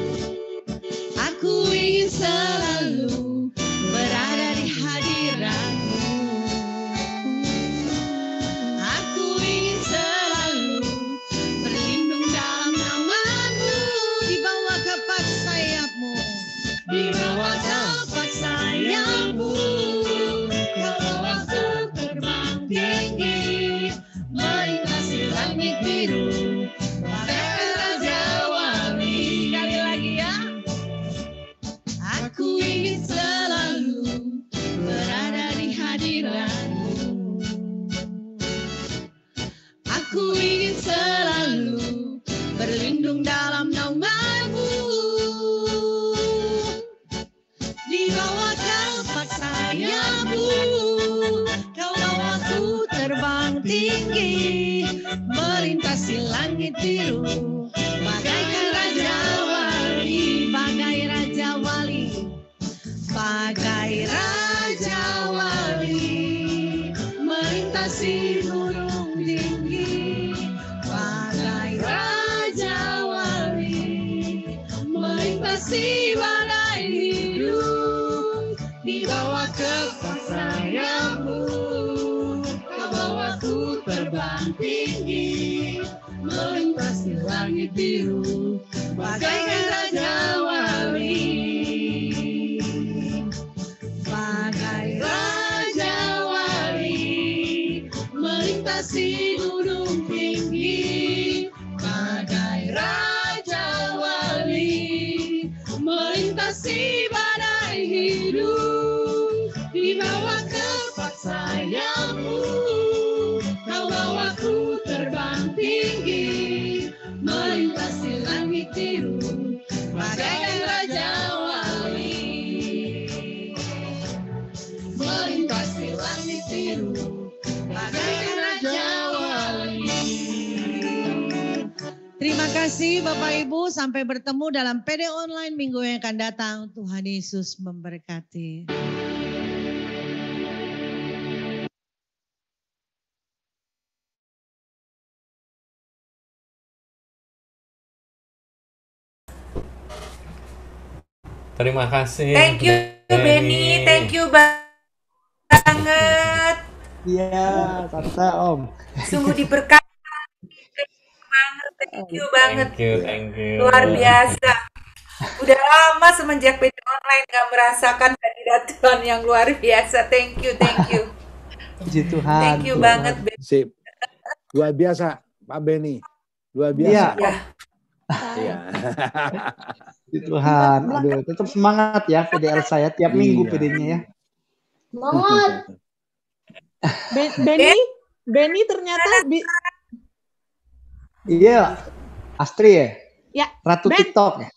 Aku ingin selalu berada di hadirat-Mu. Aku ingin selalu berlindung dalam naungan-Mu, di bawah kepak sayap-Mu, di bawah kepak sayap-Mu. Kalau aku terbang tinggi, melintasi langit biru, bagaikan raja wali. Sekali lagi ya. Aku ingin selalu berada di hadirat-Mu. Aku ingin selalu berlindung dalam naungan-Mu, di bawah kepak sayap-Mu. Kau bawa aku terbang tinggi, melintasi langit biru, bagaikan raja wali, bagai raja wali, bagai raja wali, melintasi gunung tinggi, bagai raja wali, melintasi badai hidup, di bawah kepak sayap-Mu. Kau bawaku terbang tinggi, melintasi langit biru, bagaikan raja wali, bagai raja wali, melintasi gunung tinggi, bagai raja wali, melintasi badai hidup, di bawah kepak sayap-Mu. Kau bawaku terbang tinggi, melintasi langit biru, bagaikan raja wali, melintasi langit biru, bagaikan raja wali. Terima kasih Bapak Ibu, sampai bertemu dalam PD Online minggu yang akan datang. Tuhan Yesus memberkati. Terima kasih. Thank you Beni, thank you banget. Iya, tante Om. Sungguh diberkati. Thank you banget. Thank you. Luar biasa. Udah lama semenjak PD Online gak merasakan kehadiran Tuhan yang luar biasa. Thank you, thank you. Puji Tuhan. Thank you banget Beni. Sip. Luar biasa Pak Beni. Luar biasa. Iya. Iya. Puji Tuhan. Aduh, tetap semangat ya PDL saya tiap minggu Iya. PD-nya ya. Semangat. Beni ternyata Iya. Astri ya? ya. Ratu Ben. TikTok ya?